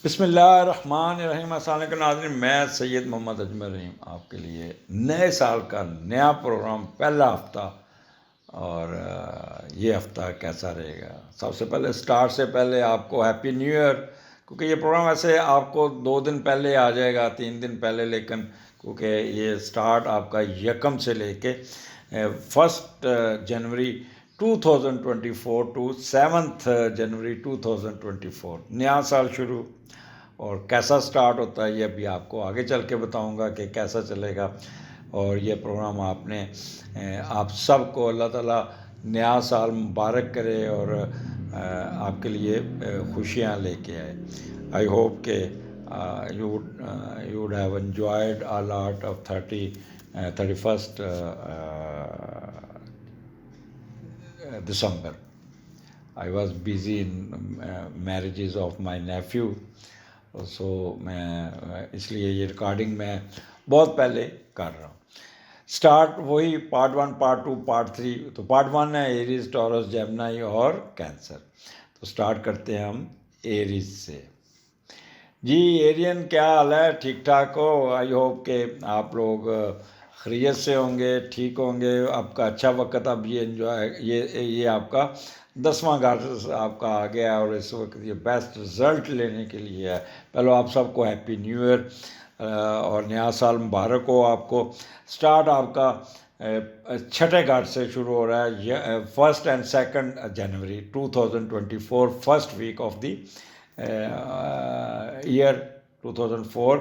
بسم اللہ الرحمن الرحیم۔ السلام علیکم ناظرین، میں سید محمد اجمل رحیم آپ کے لیے نئے سال کا نیا پروگرام پہلا ہفتہ، اور یہ ہفتہ کیسا رہے گا۔ سب سے پہلے سٹارٹ سے پہلے آپ کو ہیپی نیو ایئر، کیونکہ یہ پروگرام ایسے آپ کو 2 دن پہلے آ جائے گا، 3 دن پہلے، لیکن کیونکہ یہ سٹارٹ آپ کا 1 سے لے کے 1 جنوری 2024 ٹو 7 جنوری 2024 نیا سال شروع، اور کیسا سٹارٹ ہوتا ہے یہ بھی آپ کو آگے چل کے بتاؤں گا کہ کیسا چلے گا۔ اور یہ پروگرام آپ سب کو اللہ تعالیٰ نیا سال مبارک کرے اور آپ کے لیے خوشیاں لے کے آئے۔ آئی ہوپ کہ you would have enjoyed a lot of 31st December. I was busy in marriages of my nephew. سو میں اس لیے یہ ریکارڈنگ میں بہت پہلے کر رہا ہوں۔ سٹارٹ وہی پارٹ 1، پارٹ 2، پارٹ 3۔ تو پارٹ 1 ہے ایریز، ٹورس، جیمنائی اور کینسر۔ تو سٹارٹ کرتے ہیں ہم ایریز سے۔ جی ایرین، کیا حال ہے؟ ٹھیک ٹھاک ہو؟ آئی ہوپ کہ آپ لوگ خیریت سے ہوں گے، ٹھیک ہوں گے۔ آپ کا اچھا وقت اب یہ انجوائے، یہ آپ کا 10واں گھر آپ کا آ گیا، اور اس وقت یہ بیسٹ رزلٹ لینے کے لیے ہے۔ پہلے آپ سب کو ہیپی نیو ایئر اور نیا سال مبارک ہو آپ کو۔ سٹارٹ آپ کا 6 گھر سے شروع ہو رہا ہے، 1 and 2 جنوری 2024، first week of the year 2004۔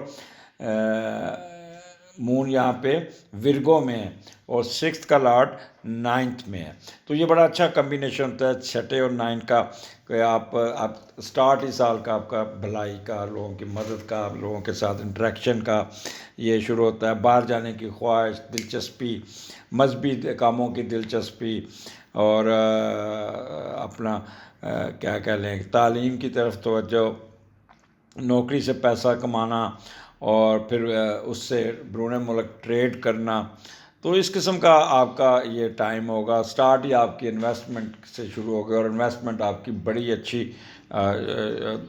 Moon یہاں پہ ورگو میں ہے، اور 6 کا لاٹ 9 میں ہے۔ تو یہ بڑا اچھا کمبینیشن ہوتا ہے 6 اور 9 کا، کہ آپ سٹارٹ ہی سال کا آپ کا بھلائی کا، لوگوں کی مدد کا، لوگوں کے ساتھ انٹریکشن کا یہ شروع ہوتا ہے۔ باہر جانے کی خواہش، دلچسپی، مذہبی کاموں کی دلچسپی، اور اپنا کیا کہہ لیں، تعلیم کی طرف توجہ، نوکری سے پیسہ کمانا، اور پھر اس سے بیرون ملک ٹریڈ کرنا۔ تو اس قسم کا آپ کا یہ ٹائم ہوگا۔ سٹارٹ ہی آپ کی انویسٹمنٹ سے شروع ہوگا، اور انویسٹمنٹ آپ کی بڑی اچھی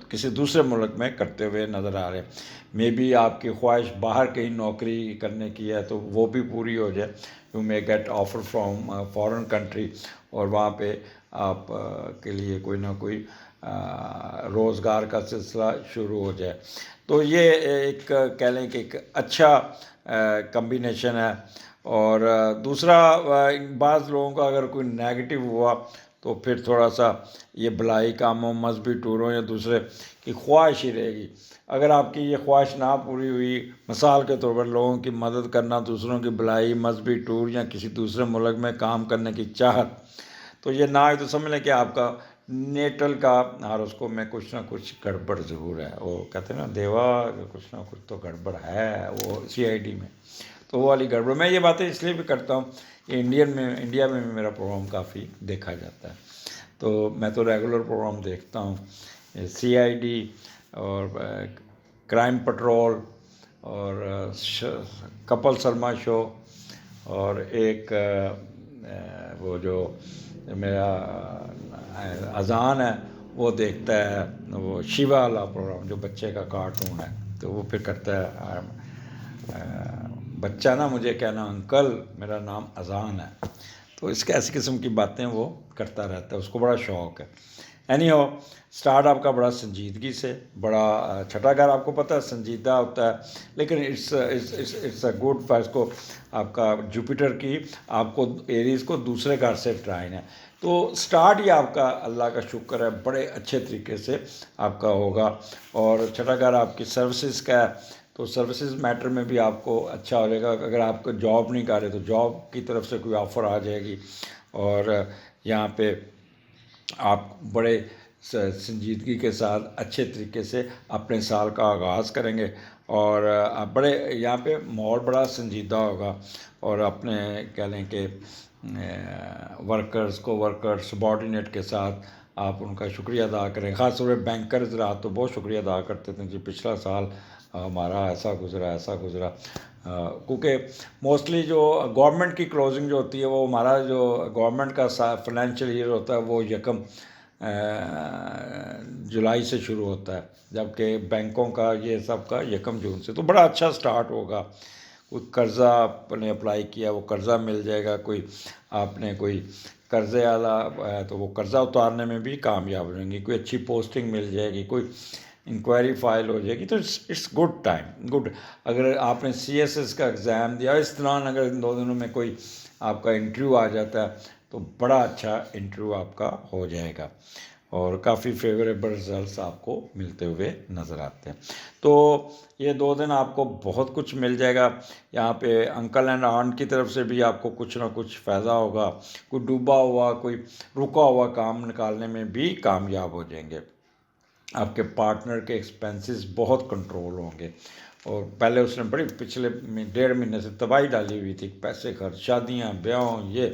کسی دوسرے ملک میں کرتے ہوئے نظر آ رہے ہیں۔ مے بی آپ کی خواہش باہر کہیں نوکری کرنے کی ہے تو وہ بھی پوری ہو جائے۔ You may get offer from foreign country, اور وہاں پہ آپ کے لیے کوئی نہ کوئی روزگار کا سلسلہ شروع ہو جائے۔ تو یہ ایک کہہ لیں کہ ایک اچھا کمبینیشن ہے۔ اور دوسرا، بعض لوگوں کا اگر کوئی نیگیٹو ہوا تو پھر تھوڑا سا یہ بھلائی کاموں، مذہبی ٹوروں یا دوسرے کی خواہش ہی رہے گی۔ اگر آپ کی یہ خواہش نہ پوری ہوئی، مثال کے طور پر لوگوں کی مدد کرنا، دوسروں کی بھلائی، مذہبی ٹور یا کسی دوسرے ملک میں کام کرنے کی چاہت، تو یہ نہ ہی تو سمجھ لیں کہ آپ کا نیٹل کا ہاروسکوپ میں کچھ نہ کچھ گڑبڑ ضرور ہے۔ وہ کہتے ہیں نا دیوا، کچھ نہ کچھ تو گڑبڑ ہے، وہ CID میں، تو وہ والی گڑبڑ۔ میں یہ باتیں اس لیے بھی کرتا ہوں کہ انڈیا میں بھی میرا پروگرام کافی دیکھا جاتا ہے، تو میں تو ریگولر پروگرام دیکھتا ہوں۔ CID اور کرائم پٹرول، اور کپل شرما شو، اور ایک وہ جو میرا اذان ہے وہ دیکھتا ہے، وہ شیوا والا پروگرام جو بچے کا کارٹون ہے، تو وہ پھر کرتا ہے بچہ نا مجھے کہنا انکل، میرا نام اذان ہے۔ تو اس کے ایسی قسم کی باتیں وہ کرتا رہتا ہے، اس کو بڑا شوق ہے۔ اینی ہو، سٹارٹ آپ کا بڑا سنجیدگی سے، بڑا 6 گھر آپ کو پتہ ہے سنجیدہ ہوتا ہے، لیکن اٹس اے گڈ فیس کو آپ کا جوپیٹر کی آپ کو ایریز کو دوسرے گھر سے ٹرائن ہے۔ تو سٹارٹ ہی آپ کا اللہ کا شکر ہے بڑے اچھے طریقے سے آپ کا ہوگا۔ اور 6 گھر آپ کی سروسز کا ہے، تو سروسز میٹر میں بھی آپ کو اچھا ہو جائے گا۔ اگر آپ کو جاب نہیں کر رہے تو جاب کی طرف سے کوئی آفر آ جائے گی، اور یہاں پہ آپ بڑے سنجیدگی کے ساتھ اچھے طریقے سے اپنے سال کا آغاز کریں گے، اور آپ بڑے یہاں پہ ماحول بڑا سنجیدہ ہوگا، اور اپنے کہہ لیں کہ ورکر سبارڈینیٹ کے ساتھ آپ ان کا شکریہ ادا کریں۔ خاص طور پہ بینکرز رات تو بہت شکریہ ادا کرتے تھے، جی پچھلا سال ہمارا ایسا گزرا، کیونکہ موسٹلی جو گورنمنٹ کی کلوزنگ جو ہوتی ہے، وہ ہمارا جو گورنمنٹ کا فائنینشیل ایئر ہوتا ہے وہ 1 جولائی سے شروع ہوتا ہے، جبکہ بینکوں کا یہ سب کا 1 جون سے. تو بڑا اچھا سٹارٹ ہوگا. کوئی قرضہ آپ نے اپلائی کیا وہ قرضہ مل جائے گا، کوئی آپ نے کوئی قرضے والا ہے تو وہ قرضہ اتارنے میں بھی کامیاب ہو جائیں گی، کوئی اچھی پوسٹنگ مل جائے گی، کوئی انکوائری فائل ہو جائے گی. تو اٹس گڈ ٹائم گڈ. اگر آپ نے CSS کا ایگزام دیا اس دوران اگر ان 2 دنوں میں کوئی آپ کا انٹرویو آ جاتا ہے تو بڑا اچھا انٹرویو آپ کا ہو جائے گا اور کافی فیوریبل رزلٹس آپ کو ملتے ہوئے نظر آتے ہیں. تو یہ 2 دن آپ کو بہت کچھ مل جائے گا. یہاں پہ انکل اینڈ آنٹ کی طرف سے بھی آپ کو کچھ نہ کچھ فائدہ ہوگا. کوئی ڈوبا ہوا کوئی رکا ہوا کام نکالنے میں بھی کامیاب ہو جائیں گے. آپ کے پارٹنر کے ایکسپینسز بہت کنٹرول ہوں گے. اور پہلے اس نے بڑی پچھلے 1.5 مہینے سے تباہی ڈالی ہوئی تھی، پیسے خرچ، شادیاں بیاہوں یہ.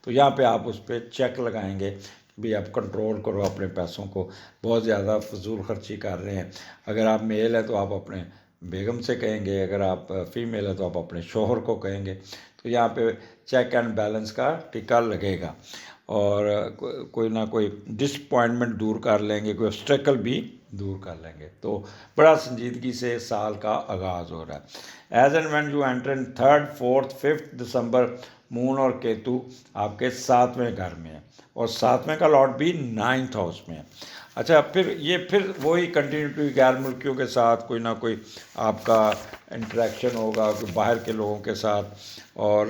تو یہاں پہ آپ اس پہ چیک لگائیں گے بھی آپ کنٹرول کرو اپنے پیسوں کو، بہت زیادہ فضول خرچی کر رہے ہیں. اگر آپ میل ہے تو آپ اپنے بیگم سے کہیں گے، اگر آپ فیمیل ہے تو آپ اپنے شوہر کو کہیں گے. تو یہاں پہ چیک اینڈ بیلنس کا ٹکا لگے گا اور کوئی نہ کوئی ڈس اپوائنٹمنٹ دور کر لیں گے، کوئی obstacle بھی دور کر لیں گے. تو بڑا سنجیدگی سے سال کا آغاز ہو رہا ہے. As and when you enter in 3rd 4th 5th دسمبر، مون اور کیتو آپ کے 7ویں گھر میں ہے اور 7ویں کا لاٹ بھی 9th ہاؤس میں ہے. اچھا پھر وہی کنٹینیوٹی غیر ملکیوں کے ساتھ کوئی نہ کوئی آپ کا انٹریکشن ہوگا، کوئی باہر کے لوگوں کے ساتھ، اور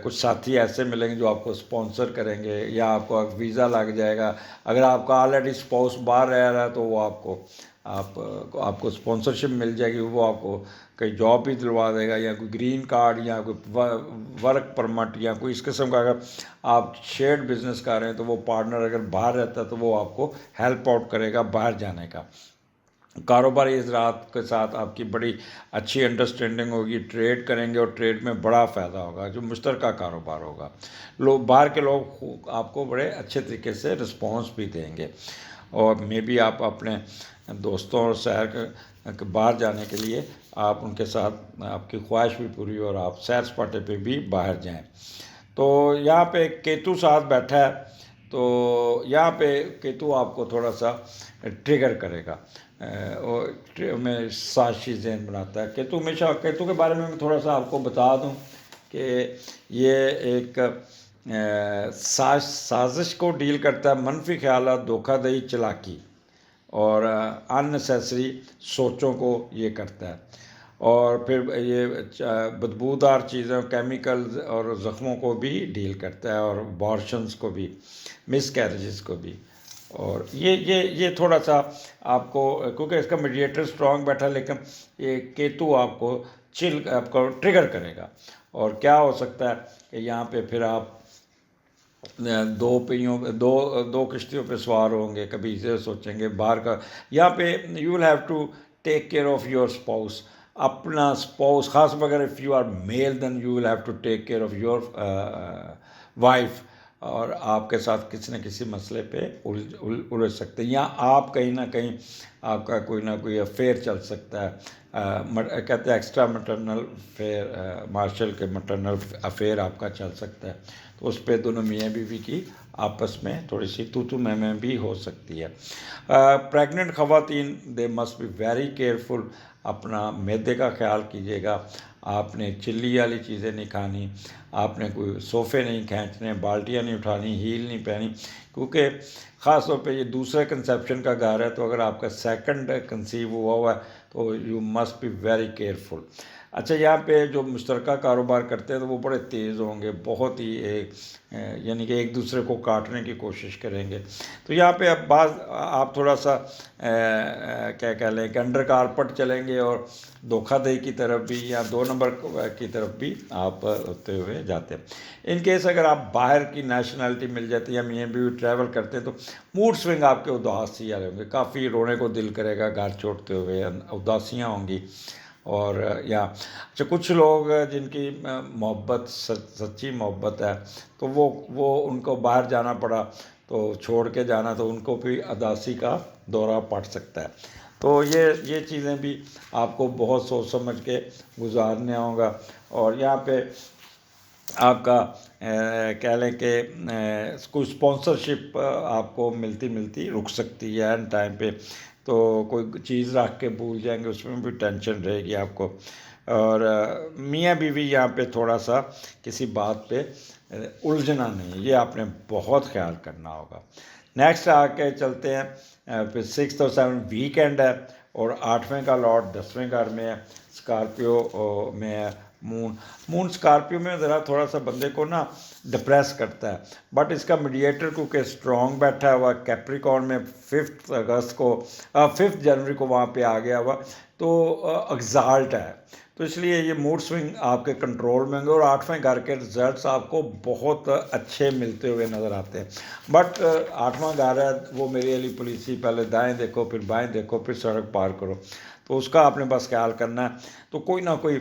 کچھ ساتھی ایسے ملیں گے جو آپ کو اسپانسر کریں گے یا آپ کو ویزا لگ جائے گا. اگر آپ کا آلریڈی اسپاؤس باہر رہ رہا ہے تو وہ آپ کو اسپانسرشپ مل جائے گی، وہ آپ کو کہیں جاب بھی دلوا دے گا، یا کوئی گرین کارڈ یا کوئی ورک پرمٹ یا کوئی اس قسم کا. اگر آپ شیئرڈ بزنس کر رہے ہیں تو وہ پارٹنر اگر باہر رہتا ہے تو وہ آپ کو ہیلپ آؤٹ کرے گا باہر جانے کا. کاروباری حضرات کے ساتھ آپ کی بڑی اچھی انڈرسٹینڈنگ ہوگی، ٹریڈ کریں گے اور ٹریڈ میں بڑا فائدہ ہوگا. جو مشترکہ کاروبار ہوگا، باہر کے لوگ آپ کو بڑے اچھے طریقے سے رسپانس بھی دیں گے. اور مے بی آپ اپنے دوستوں اور سیر کے باہر جانے کے لیے آپ ان کے ساتھ آپ کی خواہش بھی پوری ہو اور آپ سیر سپاٹے پہ بھی باہر جائیں. تو یہاں پہ کیتو ساتھ بیٹھا ہے تو یہاں پہ کیتو آپ کو تھوڑا سا ٹریگر کرے گا اور میں سازشی ذہن بناتا ہے. کیتو کے بارے میں تھوڑا سا آپ کو بتا دوں کہ یہ ایک سازش کو ڈیل کرتا ہے، منفی خیالات، دھوکہ دہی، چلاکی اور ان نیسیسری سوچوں کو یہ کرتا ہے. اور پھر یہ بدبودار چیزیں، کیمیکلز اور زخموں کو بھی ڈیل کرتا ہے، اور بارشنز کو بھی، مس کیریجز کو بھی. اور یہ تھوڑا سا آپ کو، کیونکہ اس کا میڈیٹر اسٹرانگ بیٹھا، لیکن یہ کیتو آپ کو ٹریگر کرے گا. اور کیا ہو سکتا ہے کہ یہاں پہ پھر آپ دو کشتیوں پہ سوار ہوں گے. کبھی اسے سوچیں گے باہر کا، یہاں پہ you will have to take care of your spouse, اپنا اسپاؤس، خاص اگر if you are male then you will have to take care of your wife. اور آپ کے ساتھ کسی نہ کسی مسئلے پہ الجھ سکتے ہیں، یا آپ کہیں نہ کہیں آپ کا کوئی نہ کوئی افیئر چل سکتا ہے. کہتے ہیں extra maternal affair, marshal K maternal affair آپ کا چل سکتا ہے. تو اس پہ دونوں میاں بیوی کی آپس میں تھوڑی سی تو میں بھی ہو سکتی ہے. پریگننٹ خواتین they must be very careful. اپنا معدے کا خیال کیجیے گا. آپ نے چلی والی چیزیں نہیں کھانی، آپ نے کوئی صوفے نہیں کھینچنے، بالٹیاں نہیں اٹھانی، ہیل نہیں پہنی، کیونکہ خاص طور پہ یہ دوسرے کنسیپشن کا گھر ہے. تو اگر آپ کا سیکنڈ کنسیو ہوا ہے تو you must be very careful. اچھا یہاں پہ جو مشترکہ کاروبار کرتے ہیں تو وہ بڑے تیز ہوں گے، بہت ہی یعنی کہ ایک دوسرے کو کاٹنے کی کوشش کریں گے. تو یہاں پہ اب آپ تھوڑا سا کیا کہہ لیں کہ انڈر کارپٹ چلیں گے اور دھوکہ دہی کی طرف بھی یا 2 نمبر کی طرف بھی آپ ہوتے ہوئے جاتے ہیں. ان کیس اگر آپ باہر کی نیشنلٹی مل جاتی ہے یا میاں بیوی ٹریول کرتے ہیں تو موڈ سوئنگ آپ کے اداسی والے ہوں گے، کافی رونے کو دل کرے گا گھر چھوڑتے ہوئے، اداسیاں ہوں گی. اور اچھا کچھ لوگ جن کی محبت سچی محبت ہے تو وہ ان کو باہر جانا پڑا تو چھوڑ کے جانا، تو ان کو بھی اداسی کا دورہ پڑ سکتا ہے. تو یہ چیزیں بھی آپ کو بہت سوچ سمجھ کے گزارنے ہوگا. اور یہاں پہ آپ کا کہہ لیں کہ کوئی اسپانسرشپ آپ کو ملتی رک سکتی ہے اینڈ ٹائم پہ، تو کوئی چیز رکھ کے بھول جائیں گے، اس میں بھی ٹینشن رہے گی آپ کو. اور میاں بیوی یہاں پہ تھوڑا سا کسی بات پہ الجھنا نہیں، یہ آپ نے بہت خیال کرنا ہوگا. نیکسٹ آ کے چلتے ہیں، پھر 6 اور 7 ویکینڈ ہے، اور 8ویں کا لاٹ 10ویں گھر میں ہے، اسکارپیو میں ہے. مون اسکارپیو میں ذرا تھوڑا سا بندے کو نا ڈپریس کرتا ہے، بٹ اس کا میڈیٹر کیونکہ اسٹرانگ بیٹھا ہوا کیپریکارن میں، 5 جنوری کو وہاں پہ آ گیا ہوا، تو ایگزالٹ ہے، تو اس لیے یہ موڈ سوئنگ آپ کے کنٹرول میں ہوں گے، اور 8ویں گھر کے رزلٹس آپ کو بہت اچھے ملتے ہوئے نظر آتے ہیں. بٹ 8واں گھر ہے وہ میری علی پولیسی، پہلے دائیں دیکھو پھر بائیں دیکھو پھر سڑک پار کرو، تو اس کا آپ نے بس خیال کرنا ہے. تو کوئی نہ کوئی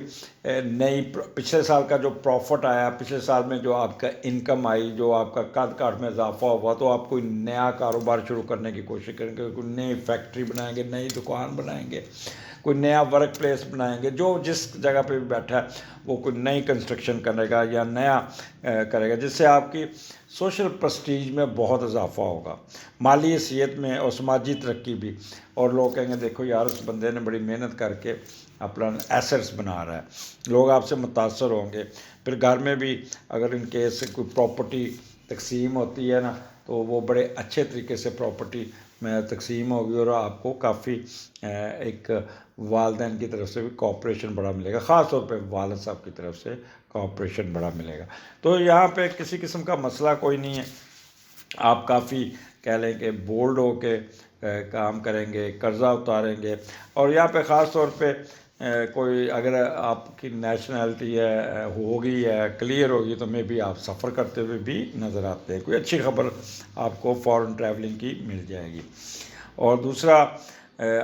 نئی پچھلے سال کا جو پروفٹ آیا، پچھلے سال میں جو آپ کا انکم آئی، جو آپ کا قد کاٹ میں اضافہ ہوا، تو آپ کوئی نیا کاروبار شروع کرنے کی کوشش کریں گے، کوئی نئی فیکٹری بنائیں گے، نئی دکان بنائیں گے، کوئی نیا ورک پلیس بنائیں گے، جو جس جگہ پہ بھی بیٹھا ہے وہ کوئی نئی کنسٹرکشن کرے گا یا نیا کرے گا، جس سے آپ کی سوشل پرسٹیج میں بہت اضافہ ہوگا، مالی حیثیت میں اور سماجی ترقی بھی. اور لوگ کہیں گے دیکھو یار اس بندے نے بڑی محنت کر کے اپنا ایسٹس بنا رہا ہے، لوگ آپ سے متاثر ہوں گے. پھر گھر میں بھی اگر ان کیس کوئی پراپرٹی تقسیم ہوتی ہے نا، تو وہ بڑے اچھے طریقے سے پراپرٹی میں تقسیم ہوگی، اور آپ کو کافی ایک والدین کی طرف سے بھی کوآپریشن بڑا ملے گا، خاص طور پہ والد صاحب کی طرف سے کوآپریشن بڑا ملے گا. تو یہاں پہ کسی قسم کا مسئلہ کوئی نہیں ہے، آپ کافی کہہ لیں کہ بولڈ ہو کے کام کریں گے، قرضہ اتاریں گے. اور یہاں پہ خاص طور پہ کوئی اگر آپ کی نیشنلٹی ہے ہوگی ہے کلیئر ہوگی، تو میں بھی آپ سفر کرتے ہوئے بھی نظر آتے ہیں، کوئی اچھی خبر آپ کو فارن ٹریولنگ کی مل جائے گی. اور دوسرا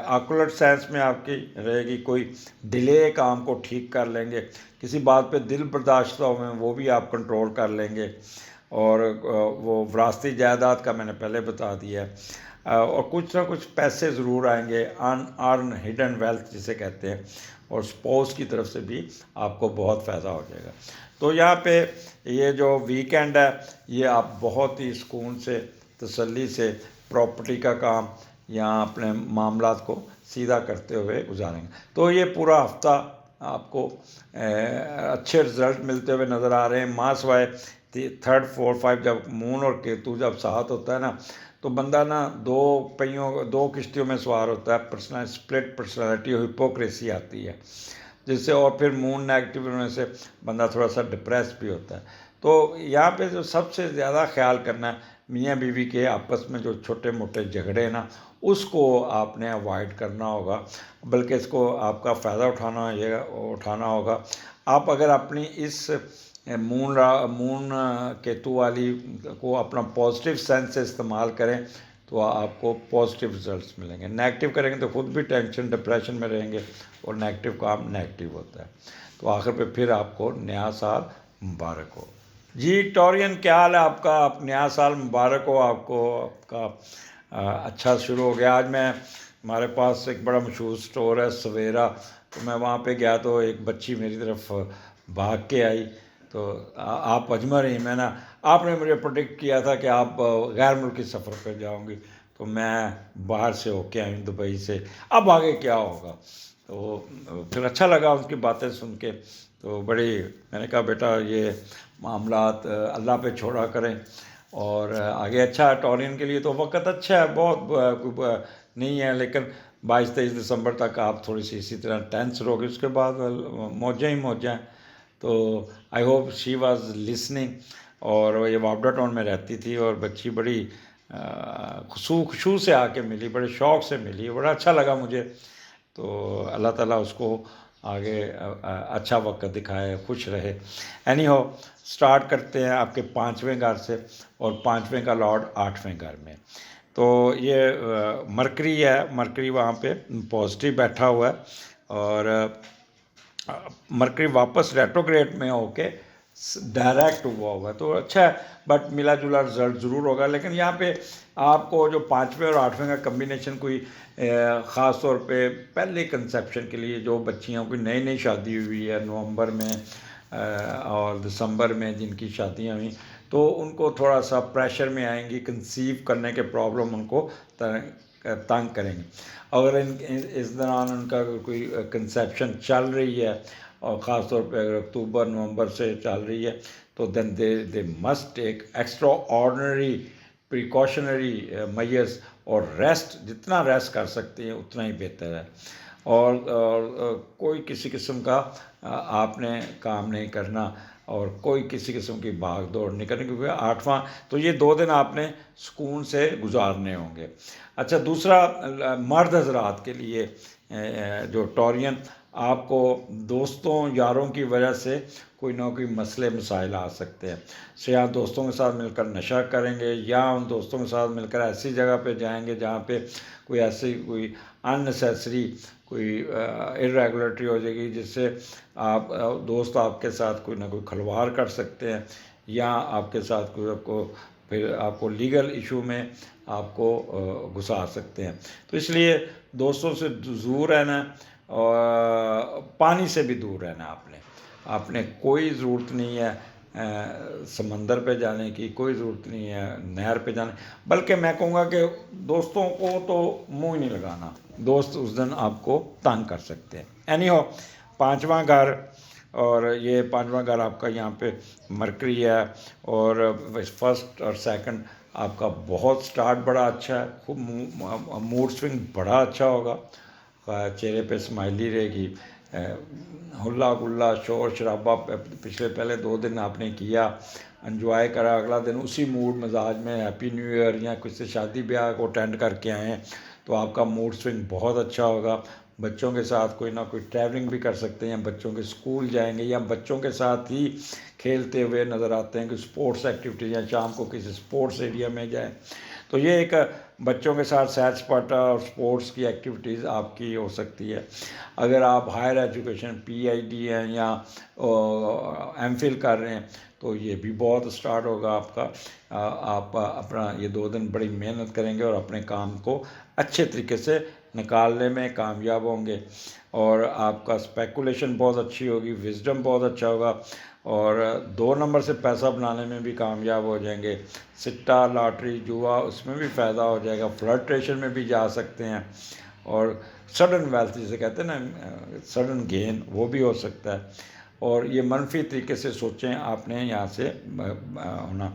آکولٹ سائنس میں آپ کی رہے گی، کوئی ڈیلے کام کو ٹھیک کر لیں گے، کسی بات پہ دل برداشتہ ہوئے وہ بھی آپ کنٹرول کر لیں گے. اور وہ وراثتی جائیداد کا میں نے پہلے بتا دیا ہے. اور کچھ نہ کچھ پیسے ضرور آئیں گے، ان ارن ہڈن ویلتھ جسے کہتے ہیں، اور سپوز کی طرف سے بھی آپ کو بہت فائدہ ہو جائے گا. تو یہاں پہ یہ جو ویکینڈ ہے یہ آپ بہت ہی سکون سے تسلی سے پراپرٹی کا کام یا اپنے معاملات کو سیدھا کرتے ہوئے گزاریں گے. تو یہ پورا ہفتہ آپ کو اچھے رزلٹ ملتے ہوئے نظر آ رہے ہیں. ماہ سوائے 3 4 5 جب مون اور کیتو جب ساتھ ہوتا ہے نا، تو بندہ نا دو کشتیوں میں سوار ہوتا ہے، اسپلٹ پرسنالٹی اور ہپوکریسی آتی ہے، جس سے اور پھر مون نیگیٹو ہونے سے بندہ تھوڑا سا ڈپریس بھی ہوتا ہے. تو یہاں پہ جو سب سے زیادہ خیال کرنا ہے، میاں بیوی کے آپس میں جو چھوٹے موٹے جھگڑے نا، اس کو آپ نے اوائڈ کرنا ہوگا، بلکہ اس کو آپ کا فائدہ اٹھانا ہوگا. آپ اگر اپنی اس مون کیتو والی کو اپنا پازیٹیو سینس سے استعمال کریں تو آپ کو پازیٹیو رزلٹس ملیں گے. نیگیٹو کریں گے تو خود بھی ٹینشن ڈپریشن میں رہیں گے، اور نیگیٹو کام نیگیٹو ہوتا ہے. تو آخر پہ پھر آپ کو نیا سال مبارک ہو. جی ٹورین، کیا حال ہے آپ کا؟ آپ نیا سال مبارک ہو آپ کو، آپ کا اچھا شروع ہو گیا. آج میں ہمارے پاس ایک بڑا مشہور سٹور ہے سویرا، تو میں وہاں پہ گیا تو ایک بچی میری طرف بھاگ کے آئی. تو آپ اجمل رحیم ہے نا، آپ نے مجھے پروڈکٹ کیا تھا کہ آپ غیر ملکی سفر پہ جاؤں گی، تو میں باہر سے ہو کے آئی ہوں دبئی سے، اب آگے کیا ہوگا؟ تو پھر اچھا لگا ان کی باتیں سن کے. تو میں نے کہا بیٹا یہ معاملات اللہ پہ چھوڑا کریں، اور آگے اچھا ہے. ٹورین کے لیے تو وقت اچھا ہے، بہت نہیں ہے، لیکن 22 23 دسمبر تک آپ تھوڑی سی اسی طرح ٹینس رہو گے، اس کے بعد موجیں ہی موجیں. تو I hope she was listening. اور یہ وابڈا ٹاؤن میں رہتی تھی، اور بچی بڑی خوشو سے آ کے ملی، بڑے شوق سے ملی، بڑا اچھا لگا مجھے. تو اللہ تعالیٰ اس کو آگے اچھا وقت دکھائے، خوش رہے. اینی ہو سٹارٹ کرتے ہیں آپ کے 5ویں گھر سے، اور 5ویں کا لارڈ 8ویں گھر میں. تو یہ مرکری ہے، مرکری وہاں پہ پازیٹیو بیٹھا ہوا ہے، اور مرکری واپس ریٹروگریڈ میں ہو کے ڈائریکٹ ہوا ہے، تو اچھا ہے. بٹ ملا جلا رزلٹ ضرور ہوگا. لیکن یہاں پہ آپ کو جو 5ویں اور 8ویں کا کمبینیشن کوئی خاص طور پہ پہلے کنسیپشن کے لیے جو بچیاں کوئی نئی شادی ہوئی ہے نومبر میں، اور دسمبر میں جن کی شادیاں ہوئیں تو ان کو تھوڑا سا پریشر میں آئیں گی، کنسیو کرنے کے پرابلم ان کو تنگ کریں گے۔ اگر اس دوران ان کا کوئی کنسیپشن چل رہی ہے اور خاص طور پہ اگر اکتوبر نومبر سے چل رہی ہے تو then they must take extraordinary precautionary measures, اور ریسٹ جتنا ریسٹ کر سکتے ہیں اتنا ہی بہتر ہے۔ اور کوئی کسی قسم کا آپ نے کام نہیں کرنا، اور کوئی کسی قسم کی بھاگ دوڑ نہیں کرنی، کیونکہ 8واں تو یہ 2 دن آپ نے سکون سے گزارنے ہوں گے۔ اچھا، دوسرا مرد حضرات کے لیے جو ٹورین، آپ کو دوستوں یاروں کی وجہ سے کوئی نہ کوئی مسئلے مسائل آ سکتے ہیں، یا دوستوں کے ساتھ مل کر نشہ کریں گے، یا ان دوستوں کے ساتھ مل کر ایسی جگہ پہ جائیں گے جہاں پہ کوئی ایسی کوئی اننیسیسری کوئی ارریگولرٹی ہو جائے گی، جس سے آپ دوست آپ کے ساتھ کوئی نہ کوئی کھلواڑ کر سکتے ہیں، یا آپ کے ساتھ کوئی پھر آپ کو لیگل ایشو میں آپ کو گھسا سکتے ہیں۔ تو اس لیے دوستوں سے دور رہنا، اور پانی سے بھی دور رہنا۔ آپ نے کوئی ضرورت نہیں ہے سمندر پہ جانے کی، کوئی ضرورت نہیں ہے نہر پہ جانے، بلکہ میں کہوں گا کہ دوستوں کو تو منہ ہی نہیں لگانا، دوست اس دن آپ کو تنگ کر سکتے ہیں۔ اینی ہو، 5واں گھر، اور یہ 5واں گھر آپ کا یہاں پہ مرکری ہے، اور فرسٹ اور سیکنڈ آپ کا بہت سٹارٹ بڑا اچھا ہے، خوب موڈ سوئنگ بڑا اچھا ہوگا، چہرے پہ اسمائلی رہے گی، ہلا گلا شور شرابہ پہلے 2 دن آپ نے کیا، انجوائے کرا، اگلا دن اسی موڈ مزاج میں ہیپی نیو ایئر یا کسی شادی بیاہ کو اٹینڈ کر کے آئے ہیں تو آپ کا موڈ سوئنگ بہت اچھا ہوگا۔ بچوں کے ساتھ کوئی نہ کوئی ٹریولنگ بھی کر سکتے ہیں، بچوں کے اسکول جائیں گے، یا بچوں کے ساتھ ہی کھیلتے ہوئے نظر آتے ہیں کہ اسپورٹس ایکٹیویٹیز، یا شام کو کسی اسپورٹس ایریا میں جائیں۔ تو یہ ایک بچوں کے ساتھ سیر سپاٹا اور اسپورٹس کی ایکٹیویٹیز آپ کی ہو سکتی ہے۔ اگر آپ ہائر ایجوکیشن PhD ہیں یا M Phil کر رہے ہیں تو یہ بھی بہت اسٹارٹ ہوگا آپ کا۔ آپ اپنا یہ 2 دن بڑی محنت کریں گے اور اپنے کام کو اچھے طریقے سے نکالنے میں کامیاب ہوں گے، اور آپ کا اسپیکولیشن بہت اچھی ہوگی، وزڈم بہت اچھا ہوگا، اور 2 نمبر سے پیسہ بنانے میں بھی کامیاب ہو جائیں گے۔ سٹا، لاٹری، جوا، اس میں بھی فائدہ ہو جائے گا، فلرٹیشن میں بھی جا سکتے ہیں، اور سڈن ویلتھ جسے کہتے ہیں نا، سڈن گین، وہ بھی ہو سکتا ہے۔ اور یہ منفی طریقے سے سوچیں آپ نے یہاں سے ہونا،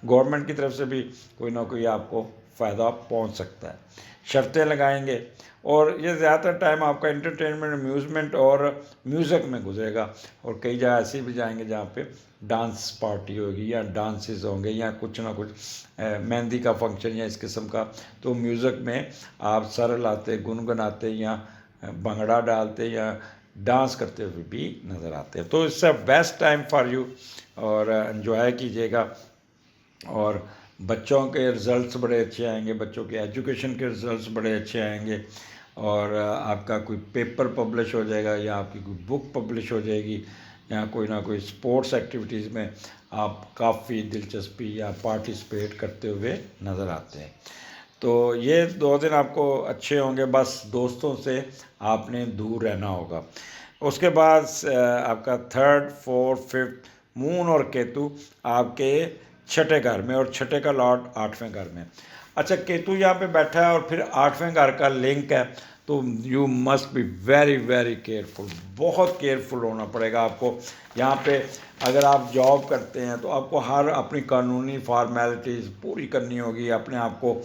گورنمنٹ کی طرف سے بھی کوئی نہ کوئی آپ کو فائدہ پہنچ سکتا ہے، شرطیں لگائیں گے، اور یہ زیادہ تر ٹائم آپ کا انٹرٹینمنٹ، امیوزمنٹ اور میوزک میں گزرے گا، اور کئی جگہ ایسی بھی جائیں گے جہاں پہ ڈانس پارٹی ہوگی یا ڈانسز ہوں گے یا کچھ نہ کچھ مہندی کا فنکشن یا اس قسم کا، تو میوزک میں آپ سر لاتے، گنگناتے یا بھنگڑا ڈالتے یا ڈانس کرتے ہوئے بھی نظر آتے ہیں۔ تو اس سے بیسٹ ٹائم فار یو، اور انجوائے کیجیے گا، اور بچوں کے رزلٹس بڑے اچھے آئیں گے، بچوں کے ایجوکیشن کے رزلٹس بڑے اچھے آئیں گے، اور آپ کا کوئی پیپر پبلش ہو جائے گا، یا آپ کی کوئی بک پبلش ہو جائے گی، یا کوئی نہ کوئی اسپورٹس ایکٹیویٹیز میں آپ کافی دلچسپی یا پارٹیسپیٹ کرتے ہوئے نظر آتے ہیں۔ تو یہ 2 دن آپ کو اچھے ہوں گے، بس دوستوں سے آپ نے دور رہنا ہوگا۔ اس کے بعد آپ کا 3rd 4th 5th مون اور کیتو آپ کے 6ٹھے گھر میں، اور 6ٹھے کا لاٹ 8ویں گھر میں۔ اچھا، کیتو یہاں پہ بیٹھا ہے اور پھر 8ویں گھر کا لنک ہے، تو you must be very very careful, بہت کیئرفل ہونا پڑے گا آپ کو یہاں پہ۔ اگر آپ جاب کرتے ہیں تو آپ کو ہر اپنی قانونی فارمیلٹیز پوری کرنی ہوگی، اپنے آپ کو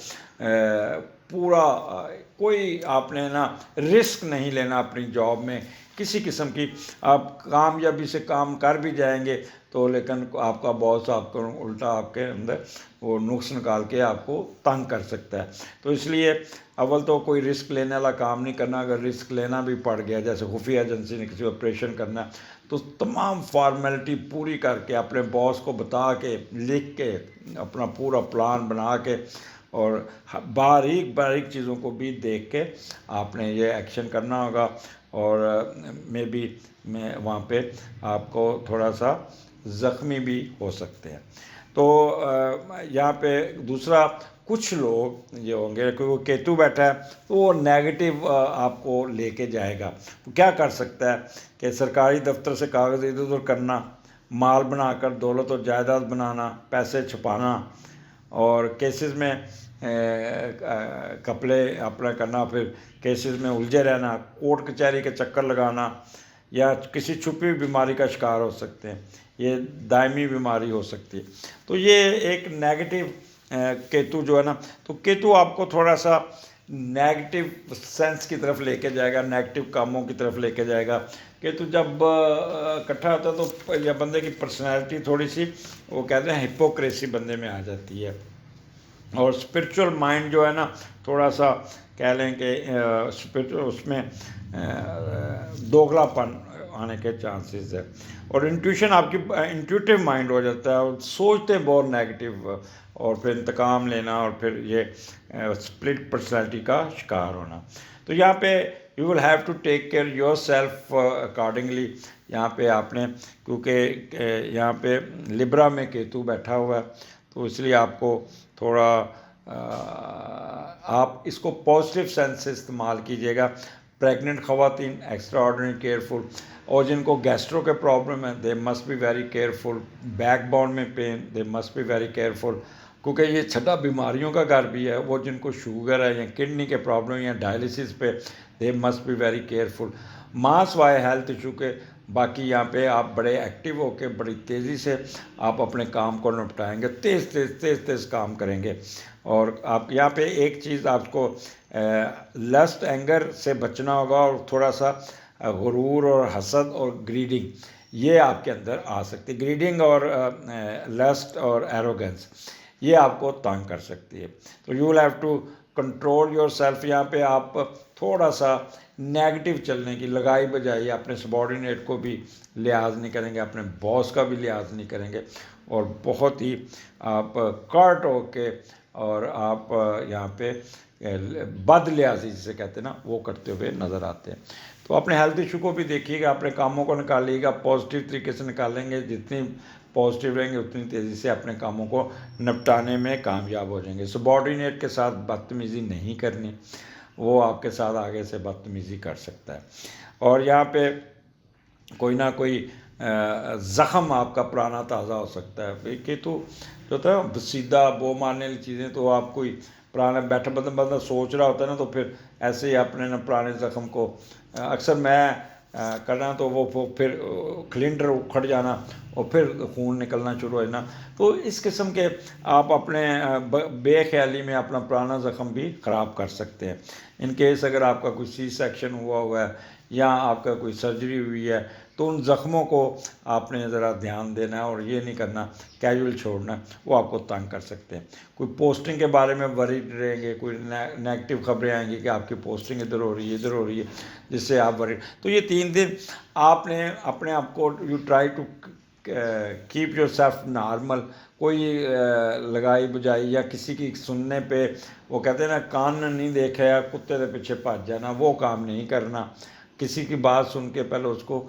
پورا، کوئی آپ نے نا رسک نہیں لینا اپنی جاب میں کسی قسم کی۔ آپ کامیابی سے کام کر بھی جائیں گے تو لیکن آپ کا باس آپ کو الٹا آپ کے اندر وہ نقص نکال کے آپ کو تنگ کر سکتا ہے۔ تو اس لیے اول تو کوئی رسک لینے والا کام نہیں کرنا، اگر رسک لینا بھی پڑ گیا، جیسے خفیہ ایجنسی نے کسی آپریشن کرنا ہے تو تمام فارمیلٹی پوری کر کے اپنے باس کو بتا کے، لکھ کے، اپنا پورا پلان بنا کے، اور باریک باریک چیزوں کو بھی دیکھ کے آپ نے یہ ایکشن کرنا ہوگا، اور میں وہاں پہ آپ کو تھوڑا سا زخمی بھی ہو سکتے ہیں۔ تو یہاں پہ دوسرا، کچھ لوگ یہ ہوں گے کہ وہ کیتو بیٹھا ہے تو وہ نیگیٹو آپ کو لے کے جائے گا، وہ کیا کر سکتا ہے کہ سرکاری دفتر سے کاغذ ادھر ادھر کرنا، مال بنا کر دولت و جائیداد بنانا، پیسے چھپانا، اور کیسز میں کپڑے اپنا کرنا، پھر کیسز میں الجھے رہنا، کورٹ کچہری کے چکر لگانا، یا کسی چھپی ہوئی بیماری کا شکار ہو سکتے ہیں، یہ دائمی بیماری ہو سکتی ہے۔ تو یہ ایک نیگیٹو کیتو جو ہے نا، تو کیتو آپ کو تھوڑا سا نیگیٹو سینس کی طرف لے کے جائے گا، نیگیٹو کاموں کی طرف لے کے جائے گا۔ کیتو جب اکٹھا ہوتا ہے تو یا بندے کی پرسنالٹی تھوڑی سی، وہ کہتے ہیں ہپوکریسی بندے میں آ جاتی ہے، اور اسپرچول مائنڈ جو ہے نا تھوڑا سا کہہ لیں کہ اس میں دوگلا پن آنے کے چانسز ہے، اور انٹیوشن آپ کی انٹیوٹیو مائنڈ ہو جاتا ہے، اور سوچتے ہیں بہت نیگیٹو، اور پھر انتقام لینا، اور پھر یہ اسپلٹ پرسنالٹی کا شکار ہونا۔ تو یہاں پہ you will have to take care yourself accordingly. یہاں پہ آپ نے، کیونکہ یہاں پہ لبرا میں کیتو بیٹھا ہوا ہے، تو اس لیے آپ کو تھوڑا آپ اس کو پازیٹیو سینس سے استعمال کیجیے گا۔ پریگننٹ خواتین ایکسٹرا آرڈنری کیئرفل، اور جن کو گیسٹرو کے پرابلم ہے they must be very careful, backbone میں pain they must be very careful, کیونکہ یہ چھٹا بیماریوں کا گھر بھی ہے۔ وہ جن کو شوگر ہے یا کڈنی کے پرابلم یا ڈائلسس پہ they must be very careful. ماس وائے ہیلتھ ایشو کے باقی یہاں پہ آپ بڑے ایکٹیو ہو کے بڑی تیزی سے آپ اپنے کام کو نپٹائیں گے، تیز کام کریں گے۔ اور آپ یہاں پہ ایک چیز آپ کو لسٹ اینگر سے بچنا ہوگا، اور تھوڑا سا غرور اور حسد اور گریڈنگ یہ آپ کے اندر آ سکتی، گریڈنگ اور لسٹ اور ایروگنس یہ آپ کو تنگ کر سکتی ہے۔ تو you will have to control yourself. یہاں پہ آپ تھوڑا سا نیگیٹو چلنے کی لگائی بجائی، اپنے سبارڈینیٹ کو بھی لحاظ نہیں کریں گے، اپنے باس کا بھی لحاظ نہیں کریں گے، اور بہت ہی آپ کارٹ ہو کے، اور آپ یہاں پہ بد لحاظی جسے کہتے ہیں نا وہ کرتے ہوئے نظر آتے ہیں۔ تو اپنے ہیلتھ ایشو کو بھی دیکھیے گا، اپنے کاموں کو نکالیے گا، پازیٹیو طریقے سے نکالیں گے، جتنی پازیٹیو رہیں گے اتنی تیزی سے اپنے کاموں کو نپٹانے میں کامیاب ہو جائیں گے۔ سبارڈینیٹ کے ساتھ بدتمیزی نہیں کرنی، وہ آپ کے ساتھ آگے سے بدتمیزی کر سکتا ہے، اور یہاں پہ کوئی نہ کوئی زخم آپ کا پرانا تازہ ہو سکتا ہے، کہ تو جو ہوتا ہے سیدھا بو مارنے والی چیزیں، تو آپ کوئی پرانا بیٹھا بندہ سوچ رہا ہوتا ہے نا، تو پھر ایسے ہی اپنے نا پرانے زخم کو اکثر میں کرنا، تو وہ پھر کلنڈر اکھڑ جانا، اور پھر خون نکلنا شروع ہو جانا۔ تو اس قسم کے آپ اپنے بے خیالی میں اپنا پرانا زخم بھی خراب کر سکتے ہیں۔ ان کیس اگر آپ کا کوئی سی سیکشن ہوا ہے، یا آپ کا کوئی سرجری ہوئی ہے، تو ان زخموں کو آپ نے ذرا دھیان دینا ہے، اور یہ نہیں کرنا کیجول چھوڑنا، وہ آپ کو تنگ کر سکتے ہیں۔ کوئی پوسٹنگ کے بارے میں وریڈ رہیں گے، کوئی نیگیٹو خبریں آئیں گی کہ آپ کی پوسٹنگ ادھر ہو رہی ہے ادھر ہو رہی ہے، جس سے آپ وریڈ۔ تو یہ 3 دن آپ نے اپنے آپ کو you try to keep yourself normal. کوئی لگائی بجائی یا کسی کی سننے پہ، وہ کہتے ہیں نا کان نہیں دیکھا یا کتے کے پیچھے بھاگ جانا، وہ کام نہیں کرنا۔ کسی کی بات سن کے پہلے اس کو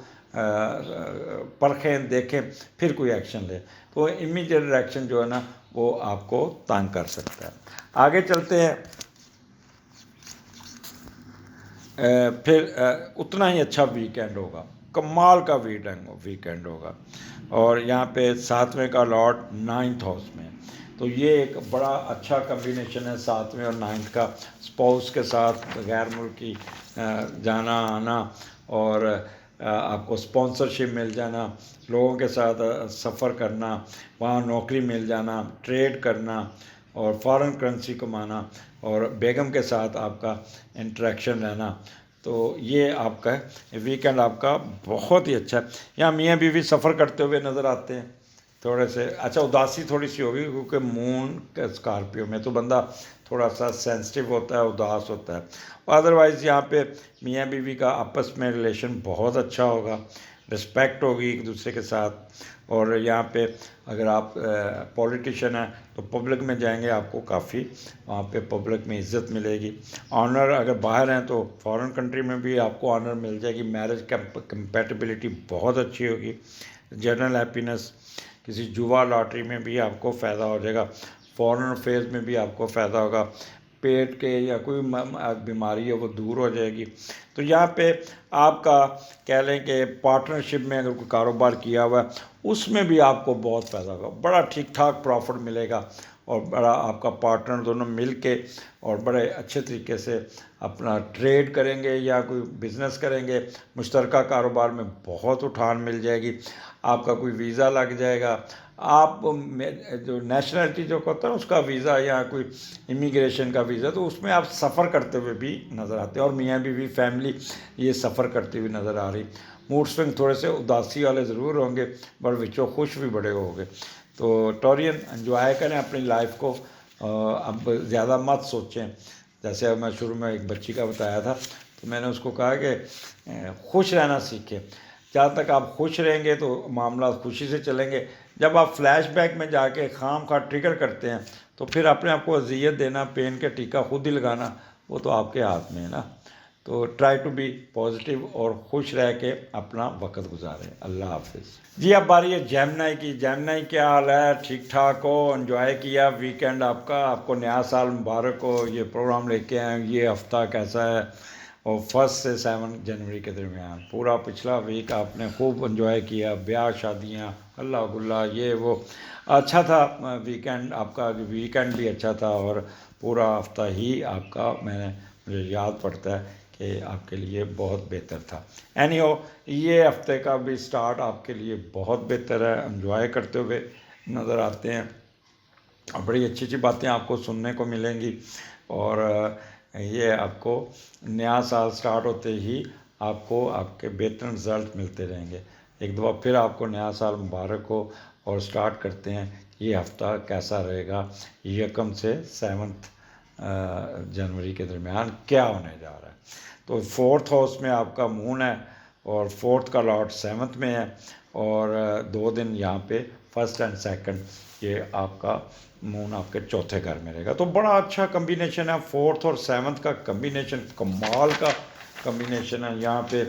پرکھیں، دیکھیں، پھر کوئی ایکشن لیں، تو امیڈیٹ ریئیکشن جو ہے نا وہ آپ کو تنگ کر سکتا ہے۔ آگے چلتے ہیں، پھر اتنا ہی اچھا ویکینڈ ہوگا، کمال کا ویکینڈ ہوگا، اور یہاں پہ 7ویں کا لاٹ 9th ہاؤس میں، تو یہ ایک بڑا اچھا کمبینیشن ہے 7ویں اور 9th کا، اسپاؤس کے ساتھ غیر ملکی جانا آنا، اور آپ کو اسپانسرشپ مل جانا، لوگوں کے ساتھ سفر کرنا، وہاں نوکری مل جانا، ٹریڈ کرنا، اور فارن کرنسی کمانا، اور بیگم کے ساتھ آپ کا انٹریکشن رہنا۔ تو یہ آپ کا ویکینڈ آپ کا بہت ہی اچھا ہے۔ یہاں میاں بیوی سفر کرتے ہوئے نظر آتے ہیں، تھوڑے سے اچھا اداسی تھوڑی سی ہوگی، کیونکہ مون کا اسکارپیو میں تو بندہ تھوڑا سا سینسٹیو ہوتا ہے، اداس ہوتا ہے۔ ادروائز یہاں پہ میاں بیوی کا آپس میں ریلیشن بہت اچھا ہوگا، رسپیکٹ ہوگی ایک دوسرے کے ساتھ، اور یہاں پہ اگر آپ پولیٹیشین ہیں تو پبلک میں جائیں گے، آپ کو کافی وہاں پہ پبلک میں عزت ملے گی۔ آنر اگر باہر ہیں تو فارن کنٹری میں بھی آپ کو آنر مل جائے گی۔ میرج کمپیٹیبلٹی بہت اچھی ہوگی، جنرل ہیپینس، کسی جوا لاٹری میں بھی آپ کو فائدہ ہو جائے گا، فارن افیئرز میں بھی آپ کو فائدہ ہوگا، پیٹ کے یا کوئی بیماری ہے وہ دور ہو جائے گی. تو یہاں پہ آپ کا کہہ لیں کہ پارٹنرشپ میں اگر کوئی کاروبار کیا ہوا ہے اس میں بھی آپ کو بہت فائدہ ہوگا, بڑا ٹھیک ٹھاک پروفٹ ملے گا, اور بڑا آپ کا پارٹنر دونوں مل کے اور بڑے اچھے طریقے سے اپنا ٹریڈ کریں گے یا کوئی بزنس کریں گے. مشترکہ کاروبار میں بہت اٹھان مل جائے گی, آپ کا کوئی ویزا لگ جائے گا, آپ جو نیشنلٹی جو ہوتا ہے اس کا ویزا یا کوئی امیگریشن کا ویزا, تو اس میں آپ سفر کرتے ہوئے بھی نظر آتے ہیں, اور میاں بیوی فیملی یہ سفر کرتے ہوئے نظر آ رہی. موڈ سوئنگ تھوڑے سے اداسی والے ضرور ہوں گے پر وچوں خوش بھی بڑے ہوں گے. تو ٹورین انجوائے کریں اپنی لائف کو, اب زیادہ مت سوچیں. جیسے اب میں شروع میں ایک بچی کا بتایا تھا, تو میں نے اس کو کہا کہ خوش رہنا سیکھیں. جہاں تک آپ خوش رہیں گے تو معاملات خوشی سے چلیں گے. جب آپ فلیش بیک میں جا کے خام خواہ ٹریگر کرتے ہیں تو پھر اپنے آپ کو اذیت دینا, پین کے ٹیکا خود ہی لگانا, وہ تو آپ کے ہاتھ میں ہے نا. تو ٹرائی ٹو بی پازیٹیو اور خوش رہ کے اپنا وقت گزاریں. اللہ حافظ. جی اب باری ہے جیمنائی کی. جیمنائی کیا حال ہے؟ ٹھیک ٹھاک ہو؟ انجوائے کیا ویکینڈ آپ کا؟ آپ کو نیا سال مبارک ہو. یہ پروگرام لے کے آئے, یہ ہفتہ کیسا ہے؟ اور 1 سے 7 جنوری کے درمیان پورا پچھلا ویک آپ نے خوب انجوائے کیا, بیاہ شادیاں اللہ گلا یہ وہ. اچھا تھا ویکینڈ آپ کا, ویکینڈ بھی اچھا تھا, اور پورا ہفتہ ہی آپ کا مجھے یاد پڑتا ہے کہ آپ کے لیے بہت بہتر تھا. اینی ہو, یہ ہفتے کا بھی سٹارٹ آپ کے لیے بہت بہتر ہے, انجوائے کرتے ہوئے نظر آتے ہیں. بڑی اچھی اچھی باتیں آپ کو سننے کو ملیں گی, اور یہ آپ کو نیا سال سٹارٹ ہوتے ہی آپ کو آپ کے بہتر رزلٹ ملتے رہیں گے. ایک دفعہ پھر آپ کو نیا سال مبارک ہو, اور سٹارٹ کرتے ہیں یہ ہفتہ کیسا رہے گا, 1 سے 7 جنوری کے درمیان کیا ہونے جا رہا ہے. تو 4th ہاؤس میں آپ کا مون ہے, اور 4th کا لارڈ 7th میں ہے, اور 2 دن یہاں پہ 1 اور 2 یہ آپ کا مون آپ کے چوتھے گھر میں رہے گا. تو بڑا اچھا کمبینیشن ہے, 4th اور 7th کا کمبینیشن کمال کا کمبینیشن ہے یہاں پہ.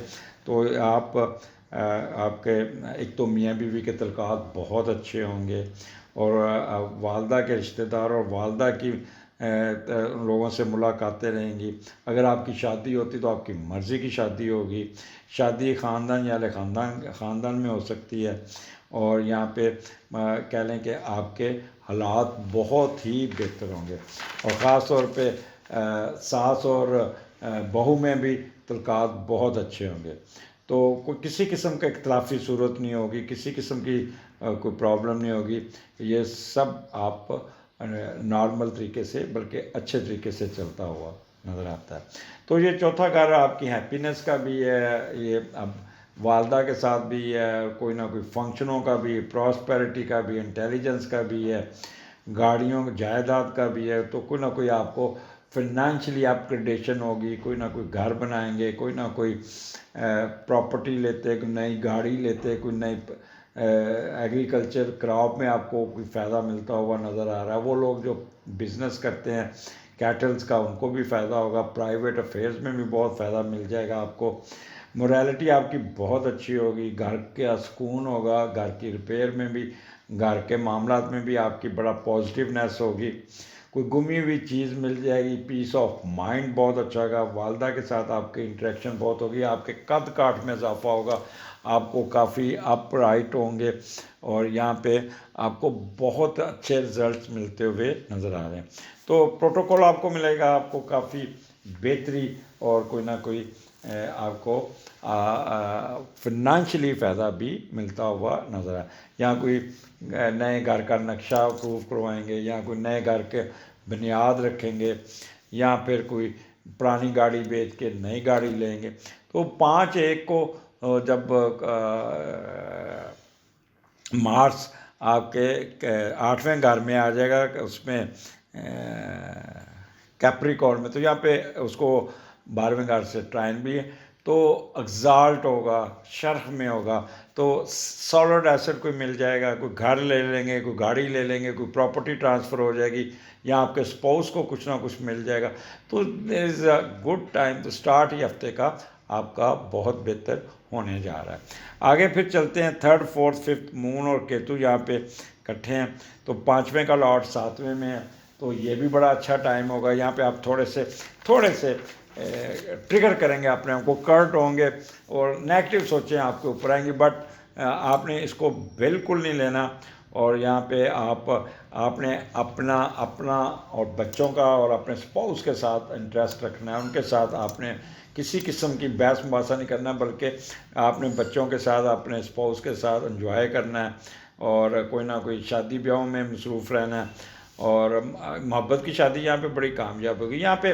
تو آپ کے ایک تو میاں بیوی کے تعلقات بہت اچھے ہوں گے, اور والدہ کے رشتہ دار اور والدہ کی لوگوں سے ملاقاتیں رہیں گی. اگر آپ کی شادی ہوتی تو آپ کی مرضی کی شادی ہوگی, شادی خاندان یا خاندان میں ہو سکتی ہے. اور یہاں پہ کہہ لیں کہ آپ کے حالات بہت ہی بہتر ہوں گے, اور خاص طور پہ ساس اور بہو میں بھی تعلقات بہت اچھے ہوں گے. تو کوئی کسی قسم کا اختلافی صورت نہیں ہوگی, کسی قسم کی کوئی پرابلم نہیں ہوگی. یہ سب آپ نارمل طریقے سے بلکہ اچھے طریقے سے چلتا ہوا نظر آتا ہے. تو یہ چوتھا گھر آپ کی ہیپینس کا بھی ہے, یہ اب والدہ کے ساتھ بھی ہے, کوئی نہ کوئی فنکشنوں کا بھی, پراسپیرٹی کا بھی, انٹیلیجنس کا بھی ہے, گاڑیوں جائیداد کا بھی ہے. تو کوئی نہ کوئی آپ کو فنانشلی اپ گریڈیشن ہوگی, کوئی نہ کوئی گھر بنائیں گے, کوئی نہ کوئی پراپرٹی لیتے, کوئی نئی گاڑی لیتے, کوئی نئی ایگریکلچر کراپ میں آپ کو کوئی فائدہ ملتا ہوا نظر آ رہا ہے. وہ لوگ جو بزنس کرتے ہیں کیٹلز کا, ان کو بھی فائدہ ہوگا. پرائیویٹ افیئرز میں بھی بہت فائدہ مل جائے گا آپ کو. موریلٹی آپ کی بہت اچھی ہوگی, گھر کا سکون ہوگا, گھر کی ریپیئر میں بھی, گھر کے معاملات میں بھی آپ کی بڑا پازیٹیونیس ہوگی. کوئی گمی ہوئی چیز مل جائے گی, پیس آف مائنڈ بہت اچھا ہوگا. والدہ کے ساتھ آپ کی انٹریکشن بہت ہوگی, آپ کے قد کاٹ میں اضافہ ہوگا, آپ کو کافی اپ رائٹ ہوں گے, اور یہاں پہ آپ کو بہت اچھے رزلٹس ملتے ہوئے نظر آ رہے ہیں. تو پروٹوکول آپ کو ملے گا, آپ کو کافی بہتری اور کوئی نہ کوئی آپ کو فنانشلی فائدہ بھی ملتا ہوا نظر آئے. یہاں کوئی نئے گھر کا نقشہ اپروو کروائیں گے, یا کوئی نئے گھر کے بنیاد رکھیں گے, یا پھر کوئی پرانی گاڑی بیچ کے نئی گاڑی لیں گے. تو 5/1 کو جب مارس آپ کے 8ویں گھر میں آ جائے گا, اس میں کیپریکارن میں, تو یہاں پہ اس کو 12ویں گھر سے ٹرائن بھی ہے, تو ایگزالٹ ہوگا, شرح میں ہوگا. تو سالڈ ایسٹ کوئی مل جائے گا, کوئی گھر لے لیں گے, کوئی گاڑی لے لیں گے, کوئی پراپرٹی ٹرانسفر ہو جائے گی, یا آپ کے اسپاؤس کو کچھ نہ کچھ مل جائے گا. تو there is a good time to start. یہ ہفتے کا آپ کا بہت بہتر ہونے جا رہا ہے. آگے پھر چلتے ہیں 3rd 4th 5th مون اور کیتو یہاں پہ اکٹھے ہیں. تو 5ویں کا لارڈ 7ویں میں ہے, تو یہ بھی بڑا اچھا ٹائم ہوگا. یہاں پہ آپ تھوڑے سے ٹریگر کریں گے اپنے آپ کو, کرٹ ہوں گے اور نیگیٹو سوچیں آپ کے اوپر آئیں گی, بٹ آپ نے اس کو بالکل نہیں لینا. اور یہاں پہ آپ نے اپنا اور بچوں کا اور اپنے اسپاؤس کے ساتھ انٹرسٹ رکھنا ہے. ان کے ساتھ آپ نے کسی قسم کی بحث مباحثہ نہیں کرنا, بلکہ آپ نے بچوں کے ساتھ اپنے اسپاؤس کے ساتھ انجوائے کرنا ہے, اور کوئی نہ کوئی شادی بیاہوں میں مصروف رہنا ہے. اور محبت کی شادی یہاں پہ بڑی کامیاب ہوگی. یہاں پہ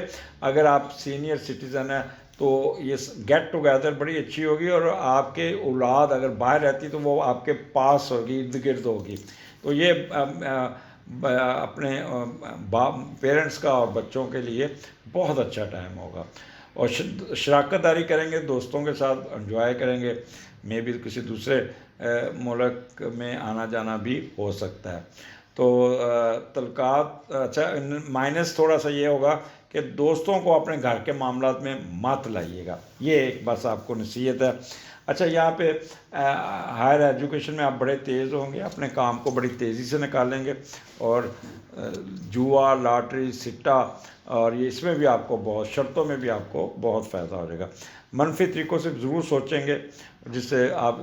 اگر آپ سینئر سٹیزن ہیں تو یہ گیٹ ٹوگیدر بڑی اچھی ہوگی, اور آپ کے اولاد اگر باہر رہتی تو وہ آپ کے پاس ہوگی, ارد گرد ہوگی. تو یہ اپنے پیرنٹس کا اور بچوں کے لیے بہت اچھا ٹائم ہوگا. اور شراکت داری کریں گے, دوستوں کے ساتھ انجوائے کریں گے. میں بھی کسی دوسرے ملک میں آنا جانا بھی ہو سکتا ہے. تو تعلقات اچھا, مائنس تھوڑا سا یہ ہوگا کہ دوستوں کو اپنے گھر کے معاملات میں مت لائیے گا, یہ ایک بس آپ کو نصیحت ہے. اچھا, یہاں پہ ہائر ایجوکیشن میں آپ بڑے تیز ہوں گے, اپنے کام کو بڑی تیزی سے نکالیں گے, اور جوا, لاٹری, سٹا, اور یہ اس میں بھی آپ کو بہت, شرطوں میں بھی آپ کو بہت فائدہ ہو جائے گا. منفی طریقوں سے ضرور سوچیں گے جس سے آپ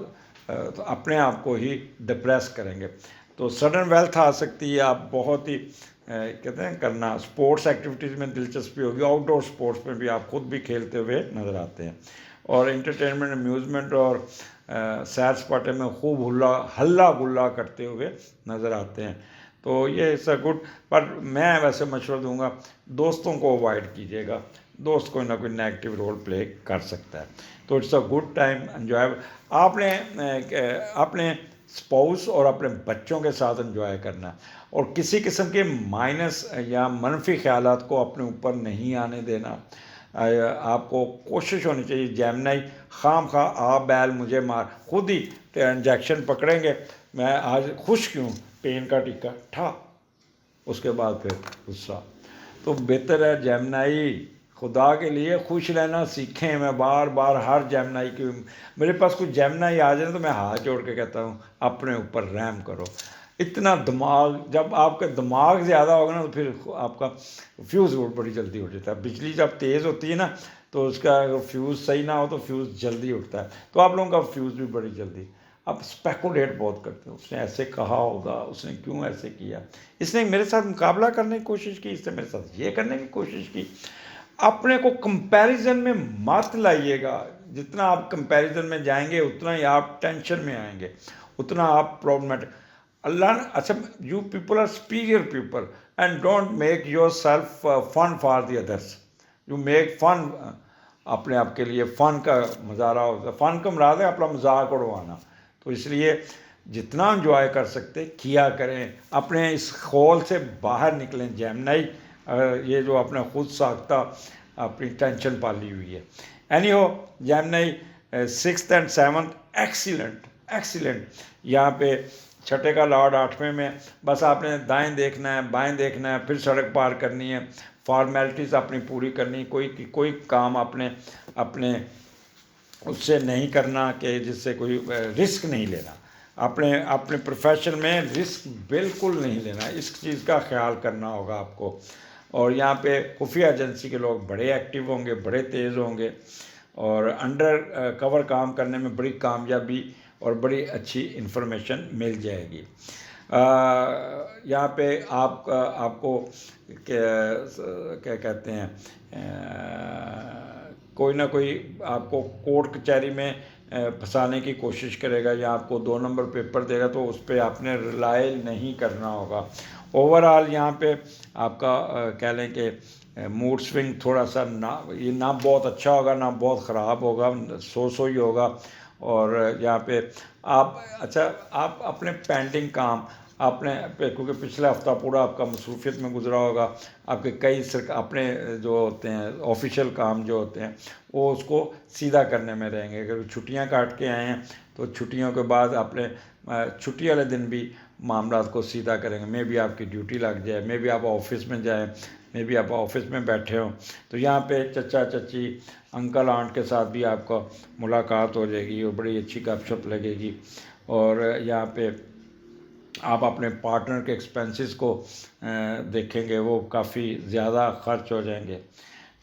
اپنے آپ کو ہی ڈپریس کریں گے. تو سڈن ویلتھ آ سکتی ہے. آپ بہت ہی کہتے ہیں کرنا, اسپورٹس ایکٹیویٹیز میں دلچسپی ہوگی, آؤٹ ڈور اسپورٹس میں بھی آپ خود بھی کھیلتے ہوئے نظر آتے ہیں, اور انٹرٹینمنٹ, امیوزمنٹ اور سیر سپاٹے میں خوب ہلا گلا کرتے ہوئے نظر آتے ہیں. تو یہ اٹس اے گڈ, پر میں ویسے مشورہ دوں گا دوستوں کو اوائڈ کیجیے گا. دوست کوئی نہ کوئی نیگیٹو رول پلے کر سکتا ہے. تو it's a good time, enjoy. آپ نے اپنے اسپاؤس اور اپنے بچوں کے ساتھ انجوائے کرنا, اور کسی قسم کے مائنس یا منفی خیالات کو اپنے اوپر نہیں آنے دینا. آپ کو کوشش ہونی چاہیے, جیمنائی خام خواہ آ بیل مجھے مار, خود ہی انجیکشن پکڑیں گے, میں آج خوش کیوں, پین کا ٹیکا ٹھا, اس کے بعد پھر غصہ. تو بہتر ہے جیمنائی خدا کے لیے خوش رہنا سیکھیں. میں بار بار ہر جیمنائی کی, میرے پاس کوئی جیمنائی آ جائے تو میں ہاتھ جوڑ کے کہتا ہوں اپنے اوپر رحم کرو. اتنا دماغ, جب آپ کا دماغ زیادہ ہوگا نا تو پھر آپ کا فیوز بڑی جلدی اٹھ جاتا ہے. بجلی جب تیز ہوتی ہے نا تو اس کا اگر فیوز صحیح نہ ہو تو فیوز جلدی اٹھتا ہے. تو آپ لوگوں کا فیوز بھی بڑی جلدی, آپ اسپیکولیٹ بہت کرتے ہیں, اس نے ایسے کہا ہوگا, اس نے کیوں ایسے کیا, اس نے میرے ساتھ مقابلہ کرنے کی کوشش کی, اس نے میرے ساتھ یہ کرنے کی کوشش کی. اپنے کو کمپیریزن میں مت لائیے گا. جتنا آپ کمپیریزن میں جائیں گے اتنا ہی آپ ٹینشن میں آئیں گے, اتنا آپ پرابلمٹک. اللہ نے اچھا, you people are superior people and don't make yourself fun for the others. You make fun, اپنے آپ کے لیے فن کا مظاہرہ ہوتا ہے. فن کا مراد ہے اپنا مذاق اڑوانا. تو اس لیے جتنا انجوائے کر سکتے کیا کریں, اپنے اس خول سے باہر نکلیں. جیمنائی یہ جو اپنے خود ساختہ اپنی ٹینشن پالی ہوئی ہے. Anyhow, Gemini 6th and 7th excellent. یہاں پہ چھٹے کا لاڈ 8ویں میں, بس آپ نے دائیں دیکھنا ہے, بائیں دیکھنا ہے, پھر سڑک پار کرنی ہے, فارمیلٹیز اپنی پوری کرنی. کوئی کام اپنے اس سے نہیں کرنا کہ جس سے کوئی رسک نہیں لینا. اپنے پروفیشن میں رسک بالکل نہیں لینا, اس چیز کا خیال کرنا ہوگا آپ کو. اور یہاں پہ خفیہ ایجنسی کے لوگ بڑے ایکٹیو ہوں گے, بڑے تیز ہوں گے, اور انڈر کور کام کرنے میں بڑی کامیابی اور بڑی اچھی انفارمیشن مل جائے گی. یہاں پہ آپ کو کیا کہتے ہیں, کوئی نہ کوئی آپ کو کورٹ کچہری میں پھنسانے کی کوشش کرے گا, یا آپ کو 2 نمبر پیپر دے گا تو اس پہ آپ نے ریلائی نہیں کرنا ہوگا. اوور آل یہاں پہ آپ کا کہہ لیں کہ موڈ سوئنگ تھوڑا سا نہ بہت اچھا ہوگا نہ بہت خراب ہوگا, سو ہی ہوگا. اور یہاں پہ آپ اپنے پینڈنگ کام کیونکہ پچھلا ہفتہ پورا آپ کا مصروفیت میں گزرا ہوگا, آپ کے کئی اپنے جو ہوتے ہیں آفیشیل کام جو ہوتے ہیں وہ اس کو سیدھا کرنے میں رہیں گے. اگر چھٹیاں کاٹ کے آئے ہیں تو چھٹیوں کے بعد اپنے چھٹی والے دن بھی معاملات کو سیدھا کریں گے. میں بھی آپ کی ڈیوٹی لگ جائے, میں بھی آپ آفس میں جائیں, میں بھی آپ آفس میں بیٹھے ہوں, تو یہاں پہ چچا چچی انکل آنٹ کے ساتھ بھی آپ کو ملاقات ہو جائے گی اور بڑی اچھی گپ شپ لگے گی. اور یہاں پہ آپ اپنے پارٹنر کے ایکسپینسز کو دیکھیں گے، وہ کافی زیادہ خرچ ہو جائیں گے،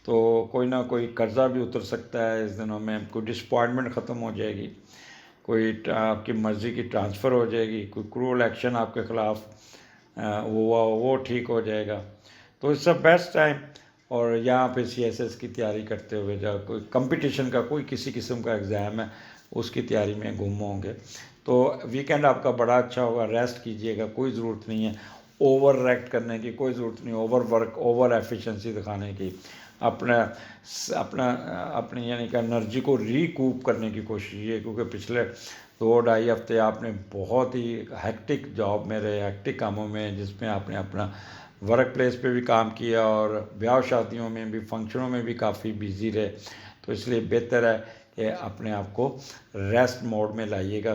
تو کوئی نہ کوئی قرضہ بھی اتر سکتا ہے اس دنوں میں، کوئی ڈسپوائنٹمنٹ ختم ہو جائے گی، کوئی آپ کی مرضی کی ٹرانسفر ہو جائے گی، کوئی کرول ایکشن آپ کے خلاف ہوا وہ ٹھیک ہو جائے گا، تو اس سے بیسٹ ٹائم. اور یہاں پہ CSS کی تیاری کرتے ہوئے جب کوئی کمپٹیشن کا کوئی کسی قسم کا ایگزام ہے اس کی تیاری میں گم ہوں گے، تو ویکینڈ آپ کا بڑا اچھا ہوگا. ریسٹ کیجیے گا، کوئی ضرورت نہیں ہے اوور ریکٹ کرنے کی، کوئی ضرورت نہیں اوور ورک اوور ایفیشنسی دکھانے کی. اپنا اپنی یعنی کہ انرجی کو ریکوپ کرنے کی کوشش کیجیے، کیونکہ پچھلے 2-2.5 ہفتے آپ نے بہت ہی ہیکٹک جاب میں رہے، ہیکٹک کاموں میں، جس میں آپ نے اپنا ورک پلیس پہ بھی کام کیا اور بیاہ شادیوں میں بھی، فنکشنوں میں بھی کافی بیزی رہے. تو اس لیے بہتر ہے کہ اپنے آپ کو ریسٹ موڈ میں لائیے گا،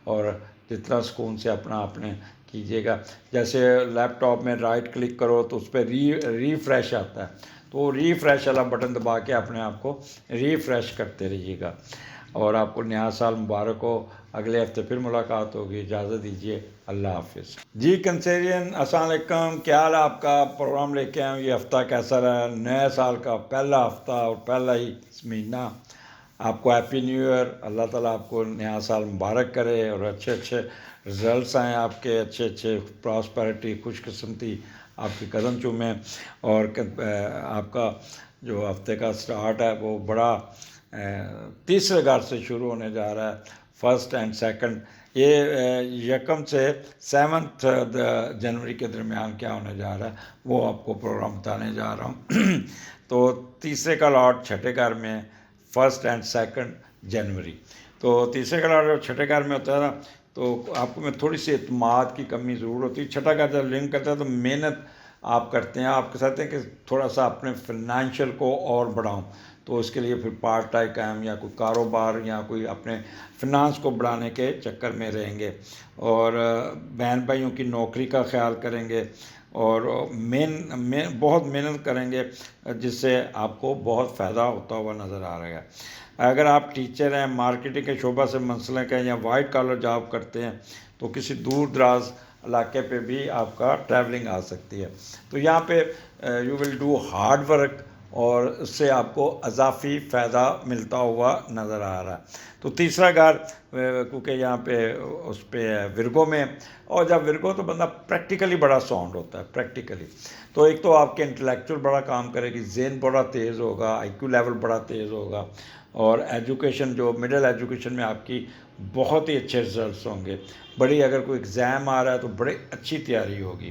اور جتنا سکون سے اپنے کیجیے گا. جیسے لیپ ٹاپ میں رائٹ کلک کرو تو اس پہ ریفریش آتا ہے، تو ریفریش والا بٹن دبا کے اپنے آپ کو ریفریش کرتے رہیے گا. اور آپ کو نیا سال مبارک ہو. اگلے ہفتے پھر ملاقات ہوگی. اجازت دیجیے، اللہ حافظ. جی کنسیرین، السلام علیکم. کیا حال ہے آپ کا؟ پروگرام لے کے آئے ہوں. یہ ہفتہ کیسا رہا؟ نئے سال کا پہلا ہفتہ اور پہلا ہی مہینہ. آپ کو ہیپی نیو ایئر. اللہ تعالیٰ آپ کو نیا سال مبارک کرے اور اچھے رزلٹس آئیں آپ کے، اچھے پراسپیرٹی، خوش قسمتی آپ کے قدم چومیں. اور آپ کا جو ہفتے کا سٹارٹ ہے وہ بڑا تیسرے گھر سے شروع ہونے جا رہا ہے، فرسٹ اینڈ سیکنڈ. یہ 1 سے 7 جنوری کے درمیان کیا ہونے جا رہا ہے وہ آپ کو پروگرام بتانے جا رہا ہوں. تو تیسرے کا لاٹ چھٹے گھر میں، فرسٹ اینڈ سیکنڈ جنوری. تو تیسرے کا لاٹ جو چھٹے گھر میں ہوتا ہے نا، تو آپ کو میں تھوڑی سی اعتماد کی کمی ضرور ہوتی ہے. چھٹا گھر جب لنک کرتا ہے تو محنت آپ کرتے ہیں، آپ کے ساتھ ہیں کہ تھوڑا سا اپنے فائنینشیل کو اور بڑھاؤں، تو اس کے لیے پھر پارٹ ٹائم کام یا کوئی کاروبار یا کوئی اپنے فنانس کو بڑھانے کے چکر میں رہیں گے، اور بہن بھائیوں کی نوکری کا خیال کریں گے، اور بہت محنت کریں گے، جس سے آپ کو بہت فائدہ ہوتا ہوا نظر آ رہا ہے. اگر آپ ٹیچر ہیں، مارکیٹنگ کے شعبہ سے منسلک ہیں یا وائٹ کالر جاب کرتے ہیں، تو کسی دور دراز علاقے پہ بھی آپ کا ٹریولنگ آ سکتی ہے. تو یہاں پہ you will do hard work, اور اس سے آپ کو اضافی فائدہ ملتا ہوا نظر آ رہا ہے. تو تیسرا گھر کیونکہ یہاں پہ اس پہ ورگو میں، اور جب ورگو تو بندہ پریکٹیکلی بڑا ساؤنڈ ہوتا ہے پریکٹیکلی. تو ایک تو آپ کے انٹلیکچوئل بڑا کام کرے گی، ذہن بڑا تیز ہوگا، IQ لیول بڑا تیز ہوگا، اور ایجوکیشن جو مڈل ایجوکیشن میں آپ کی بہت ہی اچھے رزلٹس ہوں گے. بڑی اگر کوئی ایگزام آ رہا ہے تو بڑی اچھی تیاری ہوگی.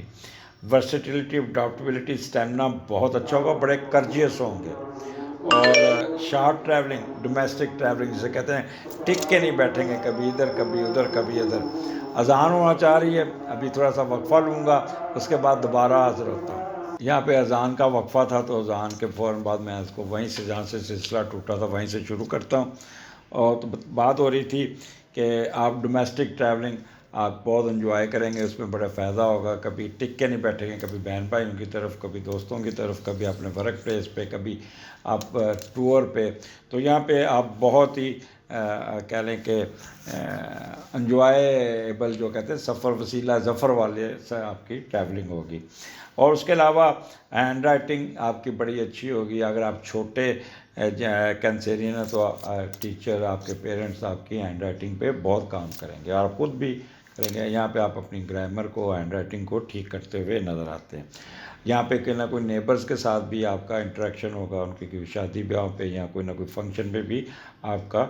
ورسٹیلٹی، اڈاپٹیبلٹی، اسٹیمنا بہت اچھا ہوگا، بڑے کرجیس ہوں گے. اور شارٹ ٹریولنگ، ڈومیسٹک ٹریولنگ جسے کہتے ہیں، ٹک کے نہیں بیٹھیں گے، کبھی ادھر کبھی ادھر کبھی ادھر. اذان ہونا چاہ رہی ہے، ابھی تھوڑا سا وقفہ لوں گا، اس کے بعد دوبارہ حاضر ہوتا ہوں. یہاں پہ اذان کا وقفہ تھا، تو اذان کے فوراً بعد میں اس کو وہیں سے، جہاں سے سلسلہ ٹوٹا تھا وہیں سے شروع کرتا ہوں. اور تو بات ہو رہی تھی کہ آپ ڈومیسٹک ٹریولنگ آپ بہت انجوائے کریں گے، اس میں بڑا فائدہ ہوگا. کبھی ٹک کے نہیں بیٹھیں گے، کبھی بہن بھائیوں کی طرف، کبھی دوستوں کی طرف، کبھی اپنے ورک پلیس پہ، کبھی آپ ٹور پہ. تو یہاں پہ آپ بہت ہی کہہ لیں کہ انجوائےبل جو کہتے ہیں، سفر وسیلہ ظفر والے سے آپ کی ٹریولنگ ہوگی. اور اس کے علاوہ ہینڈ رائٹنگ آپ کی بڑی اچھی ہوگی. اگر آپ چھوٹے کینسیرین ہیں تو ٹیچر، آپ کے پیرنٹس آپ کی ہینڈ رائٹنگ پہ بہت کام کریں گے، اور خود بھی کریں گے. یہاں پہ آپ اپنی گرامر کو، ہینڈ رائٹنگ کو ٹھیک کرتے ہوئے نظر آتے ہیں. یہاں پہ کوئی نہ کوئی نیبرز کے ساتھ بھی آپ کا انٹریکشن ہوگا، ان کی شادی بیاہوں پہ یا کوئی نہ کوئی فنکشن پہ بھی آپ کا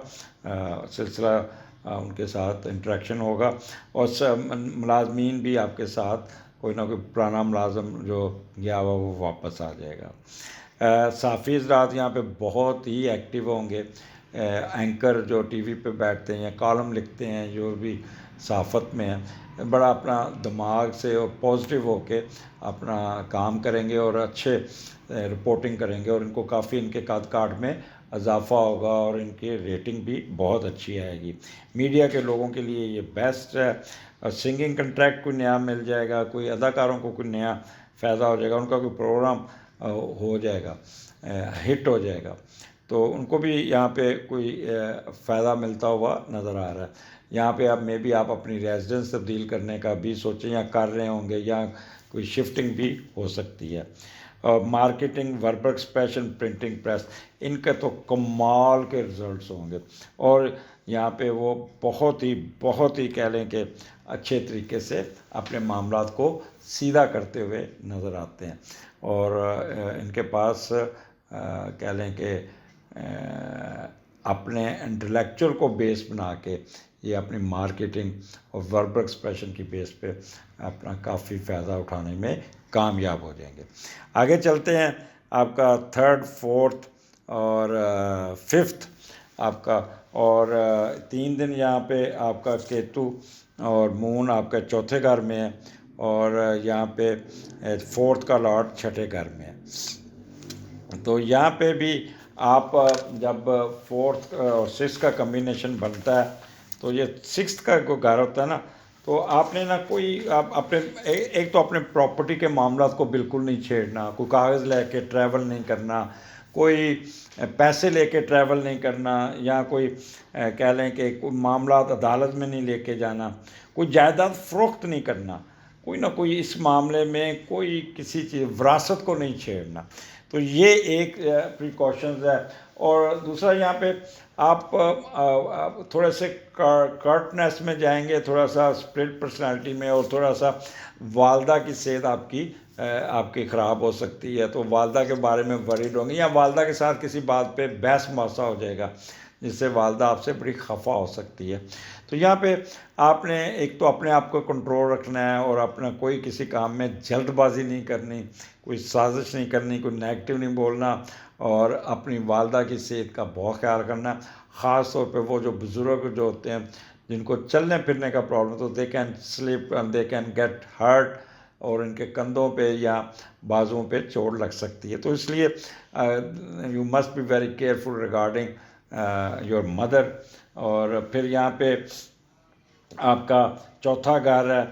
سلسلہ ان کے ساتھ انٹریکشن ہوگا. اور ملازمین بھی آپ کے ساتھ، کوئی نہ کوئی پرانا ملازم جو گیا ہوا وہ واپس آ جائے گا. صحافی حضرات یہاں پہ بہت ہی ایکٹیو ہوں گے. اینکر جو ٹی وی پہ بیٹھتے ہیں یا کالم لکھتے ہیں، جو بھی صحافت میں ہیں، بڑا اپنا دماغ سے اور پازیٹیو ہو کے اپنا کام کریں گے، اور اچھے رپورٹنگ کریں گے، اور ان کو کافی ان کے قد کاٹ میں اضافہ ہوگا، اور ان کی ریٹنگ بھی بہت اچھی آئے گی. میڈیا کے لوگوں کے لیے یہ بیسٹ ہے. اور سنگنگ کنٹریکٹ کوئی نیا مل جائے گا، کوئی اداکاروں کو کوئی نیا فائدہ ہو جائے گا، ان کا کوئی پروگرام ہو جائے گا، ہٹ ہو جائے گا. تو ان کو بھی یہاں پہ کوئی فائدہ ملتا ہوا نظر آ رہا ہے. یہاں پہ اب میں بھی آپ اپنی ریزیڈنس تبدیل کرنے کا بھی سوچیں یا کر رہے ہوں گے, یا کوئی شفٹنگ بھی ہو سکتی ہے. اور مارکیٹنگ, وربر ایکسپریشن, پرنٹنگ پریس, ان کے تو کمال کے رزلٹس ہوں گے, اور یہاں پہ وہ بہت ہی کہہ لیں کہ اچھے طریقے سے اپنے معاملات کو سیدھا کرتے ہوئے نظر آتے ہیں. اور ان کے پاس کہہ لیں کہ اپنے انٹلیکچوئل کو بیس بنا کے یہ اپنی مارکیٹنگ اور وربل ایکسپریشن کی بیس پہ اپنا کافی فائدہ اٹھانے میں کامیاب ہو جائیں گے. آگے چلتے ہیں. آپ کا 3rd 4th اور 5th آپ کا, اور 3 دن یہاں پہ آپ کا کیتو اور مون آپ کا چوتھے گھر میں ہے, اور یہاں پہ 4th کا لارڈ چھٹے گھر میں ہے. تو یہاں پہ بھی آپ جب 4th اور 6th کا کمبینیشن بنتا ہے تو یہ 6th کا کوئی گھر ہوتا ہے نا, تو آپ نے نا کوئی آپ اپنے ایک تو اپنے پراپرٹی کے معاملات کو بالکل نہیں چھیڑنا, کوئی کاغذ لے کے ٹریول نہیں کرنا, کوئی پیسے لے کے ٹریول نہیں کرنا, یا کوئی کہہ لیں کہ کوئی معاملات عدالت میں نہیں لے کے جانا, کوئی جائیداد فروخت نہیں کرنا, کوئی نہ کوئی اس معاملے میں کوئی کسی چیز وراثت کو نہیں چھیڑنا. تو یہ ایک پریکاشنز ہے. اور دوسرا یہاں پہ آپ تھوڑے سے کرٹنیس میں جائیں گے, تھوڑا سا اسپلٹ پرسنالٹی میں, اور تھوڑا سا والدہ کی صحت آپ کی خراب ہو سکتی ہے, تو والدہ کے بارے میں ورڈ ہوں گے, یا والدہ کے ساتھ کسی بات پہ بحث مباحثہ ہو جائے گا جس سے والدہ آپ سے بڑی خفا ہو سکتی ہے. تو یہاں پہ آپ نے ایک تو اپنے آپ کو کنٹرول رکھنا ہے, اور اپنا کوئی کسی کام میں جلد بازی نہیں کرنی, کوئی سازش نہیں کرنی, کوئی نیگیٹو نہیں بولنا, اور اپنی والدہ کی صحت کا بہت خیال کرنا. خاص طور پہ وہ جو بزرگ جو ہوتے ہیں جن کو چلنے پھرنے کا پرابلم, تو they can slip and they can get hurt, اور ان کے کندھوں پہ یا بازوؤں پہ چوٹ لگ سکتی ہے. تو اس لیے you must be very careful regarding your mother. اور پھر یہاں پہ آپ کا چوتھا گھر ہے,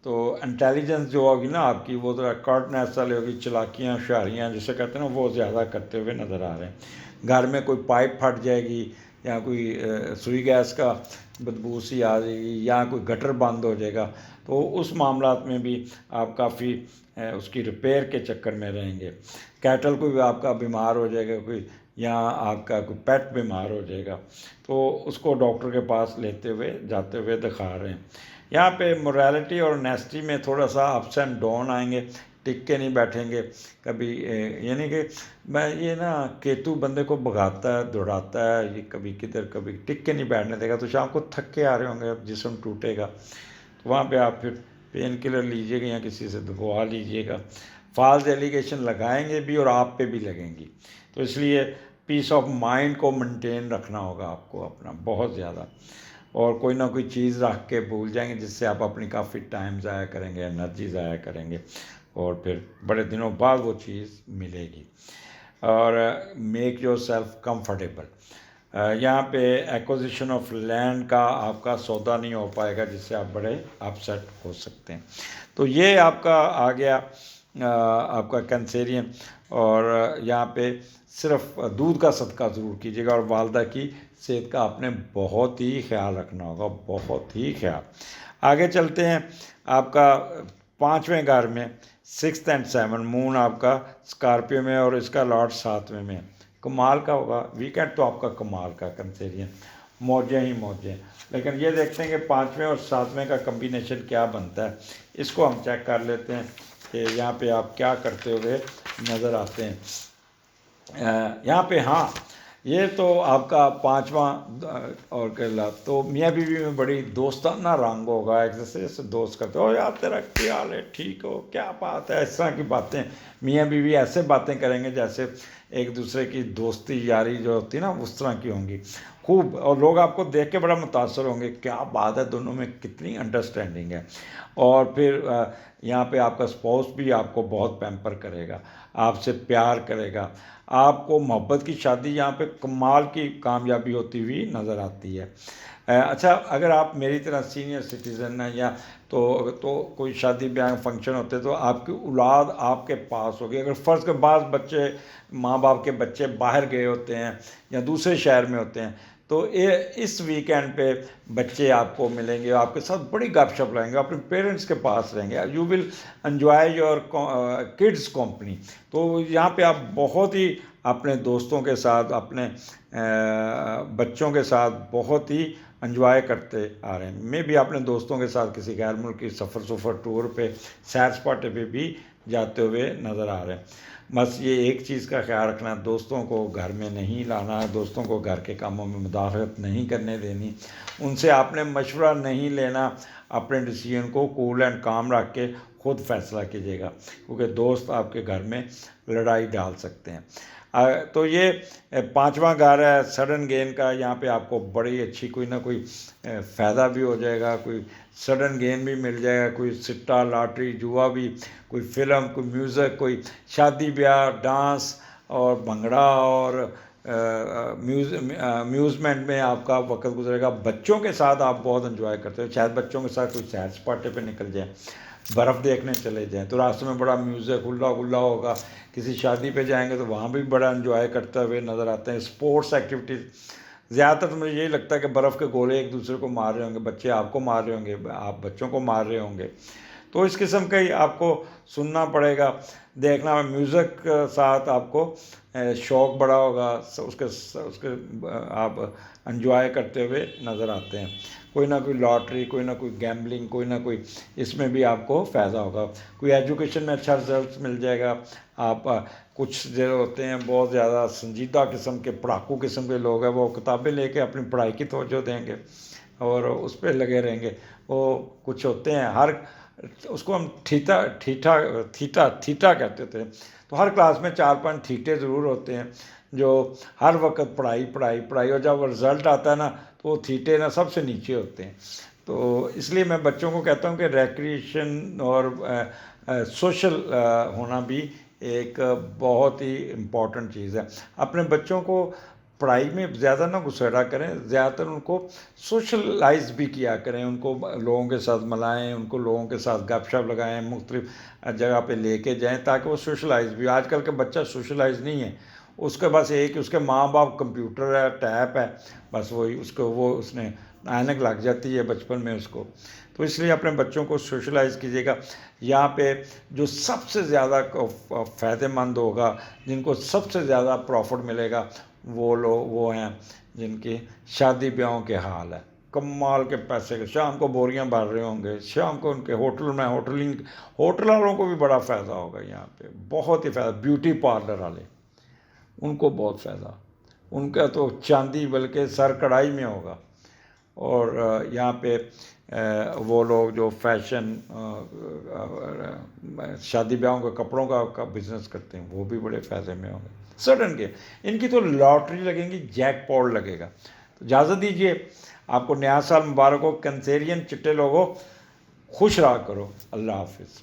تو انٹیلیجنس جو ہوگی نا آپ کی, وہ ذرا کارٹنیس والی ہوگی, چلاکیاں ہوشیاریاں جسے کہتے ہیں نا, وہ زیادہ کرتے ہوئے نظر آ رہے ہیں. گھر میں کوئی پائپ پھٹ جائے گی, یا کوئی سوئی گیس کا بدبو سی آ جائے گی, یا کوئی گٹر بند ہو جائے گا, تو اس معاملات میں بھی آپ کافی اس کی ریپیئر کے چکر میں رہیں گے. کیٹل کوئی آپ کا بیمار ہو جائے گا کوئی, یا آپ کا کوئی پیٹ بیمار ہو جائے گا, تو اس کو ڈاکٹر کے پاس لیتے ہوئے جاتے ہوئے دکھا رہے ہیں. یہاں پہ موریلٹی اور نیسٹی میں تھوڑا سا اپس اینڈ ڈاؤن آئیں گے, ٹک کے نہیں بیٹھیں گے کبھی. یعنی کہ میں یہ نا کیتو بندے کو بھگاتا ہے, دوڑاتا ہے, یہ کبھی کدھر کبھی ٹک کے نہیں بیٹھنے دے گا, تو شام کو تھک کے آ رہے ہوں گے, جسم ٹوٹے گا, تو وہاں پہ آپ پھر پین کلر لیجیے گا یا کسی سے دبوا لیجیے گا. فالس ایلیگیشن لگائیں گے بھی اور آپ پہ بھی لگیں گی, تو اس لیے پیس آف مائنڈ کو مینٹین رکھنا ہوگا آپ کو اپنا بہت زیادہ, اور کوئی نہ کوئی چیز رکھ کے بھول جائیں گے جس سے آپ اپنی کافی ٹائم ضائع کریں گے, انرجی ضائع کریں گے, اور پھر بڑے دنوں بعد وہ چیز ملے گی. اور میک یور سیلف کمفرٹیبل. یہاں پہ ایکوزیشن آف لینڈ کا آپ کا سودا نہیں ہو پائے گا, جس سے آپ بڑے اپ سیٹ ہو سکتے ہیں. تو یہ آپ کا آ گیا آپ کا کینسیرین. اور یہاں پہ صرف دودھ کا صدقہ ضرور کیجیے گا, اور والدہ کی صحت کا آپ نے بہت ہی خیال رکھنا ہوگا, بہت ہی خیال. آگے چلتے ہیں. آپ کا 5ویں گھر میں 6th and 7 مون آپ کا اسکارپیو میں, اور اس کا لارڈ 7ویں میں. کمال کا ہوگا, ویکینڈ تو آپ کا کمال کا کنسیرین, موجیں ہی موجیں. لیکن یہ دیکھتے ہیں کہ 5ویں اور 7ویں کا کمبینیشن کیا بنتا ہے. اس کو ہم چیک کر لیتے ہیں کہ یہاں پہ آپ کیا کرتے ہوئے نظر آتے ہیں. یہاں پہ ہاں, یہ تو آپ کا 5واں اور کہلا, تو میاں بیوی میں بڑی دوستانہ رنگ ہوگا, ایک دوسرے سے دوست کرتے ہو, یار تیرا کیا حال ہے, ٹھیک ہو, کیا بات ہے, اس طرح کی باتیں. میاں بیوی ایسے باتیں کریں گے جیسے ایک دوسرے کی دوستی یاری جو ہوتی ہے نا, اس طرح کی ہوں گی خوب, اور لوگ آپ کو دیکھ کے بڑا متاثر ہوں گے, کیا بات ہے, دونوں میں کتنی انڈرسٹینڈنگ ہے. اور پھر یہاں پہ آپ کا اسپاؤس بھی آپ کو بہت پیمپر کرے گا, آپ سے پیار کرے گا, آپ کو محبت کی شادی یہاں پہ کمال کی کامیابی ہوتی ہوئی نظر آتی ہے. اچھا, اگر آپ میری طرح سینئر سٹیزن ہیں یا تو کوئی شادی بیاہ فنکشن ہوتے تو آپ کی اولاد آپ کے پاس ہوگی. اگر فرض کے بعض بچے ماں باپ کے بچے باہر گئے ہوتے ہیں یا دوسرے شہر میں ہوتے ہیں تو اس ویکینڈ پہ بچے آپ کو ملیں گے, آپ کے ساتھ بڑی گپ شپ لائیں گے, اپنے پیرنٹس کے پاس رہیں گے, you will enjoy your kids company. تو یہاں پہ آپ بہت ہی اپنے دوستوں کے ساتھ, اپنے بچوں کے ساتھ بہت ہی انجوائے کرتے آ رہے ہیں. میں بھی اپنے دوستوں کے ساتھ کسی غیر ملکی سفر ٹور پہ سیر سپاٹے پہ بھی جاتے ہوئے نظر آ رہے ہیں. بس یہ ایک چیز کا خیال رکھنا, دوستوں کو گھر میں نہیں لانا, دوستوں کو گھر کے کاموں میں مداخلت نہیں کرنے دینی, ان سے آپ نے مشورہ نہیں لینا, اپنے ڈیسیژن کو کول اینڈ کام رکھ کے خود فیصلہ کیجیے گا, کیونکہ دوست آپ کے گھر میں لڑائی ڈال سکتے ہیں. تو یہ 5واں گھر ہے سڈن گین کا. یہاں پہ آپ کو بڑی اچھی کوئی نہ کوئی فائدہ بھی ہو جائے گا, کوئی سڈن گین بھی مل جائے گا, کوئی سٹا لاٹری جوا بھی, کوئی فلم, کوئی میوزک, کوئی شادی بیاہ, ڈانس اور بھنگڑا اور میوزمنٹ میں آپ کا وقت گزرے گا. بچوں کے ساتھ آپ بہت انجوائے کرتے ہو, شاید بچوں کے ساتھ کوئی سیر سپاٹے پہ نکل جائیں, برف دیکھنے چلے جائیں تو راستے میں بڑا میوزک ہلا گلا ہوگا. کسی شادی پہ جائیں گے تو وہاں بھی بڑا انجوائے کرتے ہوئے نظر آتے ہیں. اسپورٹس ایکٹیویٹیز زیادہ تر مجھے یہی لگتا ہے کہ برف کے گولے ایک دوسرے کو مار رہے ہوں گے, بچے آپ کو مار رہے ہوں گے, آپ بچوں کو مار رہے ہوں گے. تو اس قسم کا ہی آپ کو سننا پڑے گا, دیکھنا. میوزک ساتھ آپ کو شوق بڑا ہوگا, اس کے آپ انجوائے کرتے ہوئے نظر آتے ہیں. کوئی نہ کوئی لاٹری, کوئی نہ کوئی گیمبلنگ, کوئی نہ کوئی اس میں بھی آپ کو فائدہ ہوگا. کوئی ایجوکیشن میں اچھا رزلٹ مل جائے گا. آپ کچھ جو ہوتے ہیں بہت زیادہ سنجیدہ قسم کے پڑھاکو قسم کے لوگ ہیں, وہ کتابیں لے کے اپنی پڑھائی کی توجہ دیں گے اور اس پہ لگے رہیں گے. وہ کچھ ہوتے ہیں, اس کو ہم تھیٹا کہتے تھے. تو ہر کلاس میں 4-5 تھیٹے ضرور ہوتے ہیں جو ہر وقت پڑھائی پڑھائی پڑھائی, اور جب رزلٹ آتا ہے نا تو وہ تھیٹے نا سب سے نیچے ہوتے ہیں. تو اس لیے میں بچوں کو کہتا ہوں کہ ریکریشن اور سوشل ہونا بھی ایک بہت ہی امپورٹنٹ چیز ہے. اپنے بچوں کو پڑھائی میں زیادہ نہ گھسیڑا کریں, زیادہ تر ان کو سوشلائز بھی کیا کریں, ان کو لوگوں کے ساتھ ملائیں, ان کو لوگوں کے ساتھ گپ شپ لگائیں, مختلف جگہ پہ لے کے جائیں تاکہ وہ سوشلائز بھی. آج کل کے بچہ سوشلائز نہیں ہے, اس کے بس ایک اس کے ماں باپ کمپیوٹر ہے, ٹیپ ہے, بس وہی اس نے اینک لگ جاتی ہے بچپن میں اس کو. تو اس لیے اپنے بچوں کو سوشلائز کیجیے گا. یہاں پہ جو سب سے زیادہ فائدہ مند ہوگا, جن کو سب سے زیادہ پروفٹ ملے گا, وہ ہیں جن کی شادی بیاہوں کے حال ہے. کمال کے پیسے کے, شام کو بوریاں بھر رہے ہوں گے, شام کو ان کے ہوٹل میں ہوٹل والوں کو بھی بڑا فائدہ ہوگا. یہاں پہ بہت ہی فائدہ. بیوٹی پارلر والے, ان کو بہت فائدہ, ان کا تو چاندی بلکہ سر کڑھائی میں ہوگا. اور یہاں پہ وہ لوگ جو فیشن شادی بیاہوں کے کپڑوں کا بزنس کرتے ہیں وہ بھی بڑے فائدے میں ہوں گے. سڈن کے ان کی تو لاٹری لگیں گی, جیک پاٹ لگے گا. تو اجازت دیجیے, آپ کو نیا سال مبارک ہو. کنسیرین چٹے لوگوں, خوش رہا کرو. اللہ حافظ.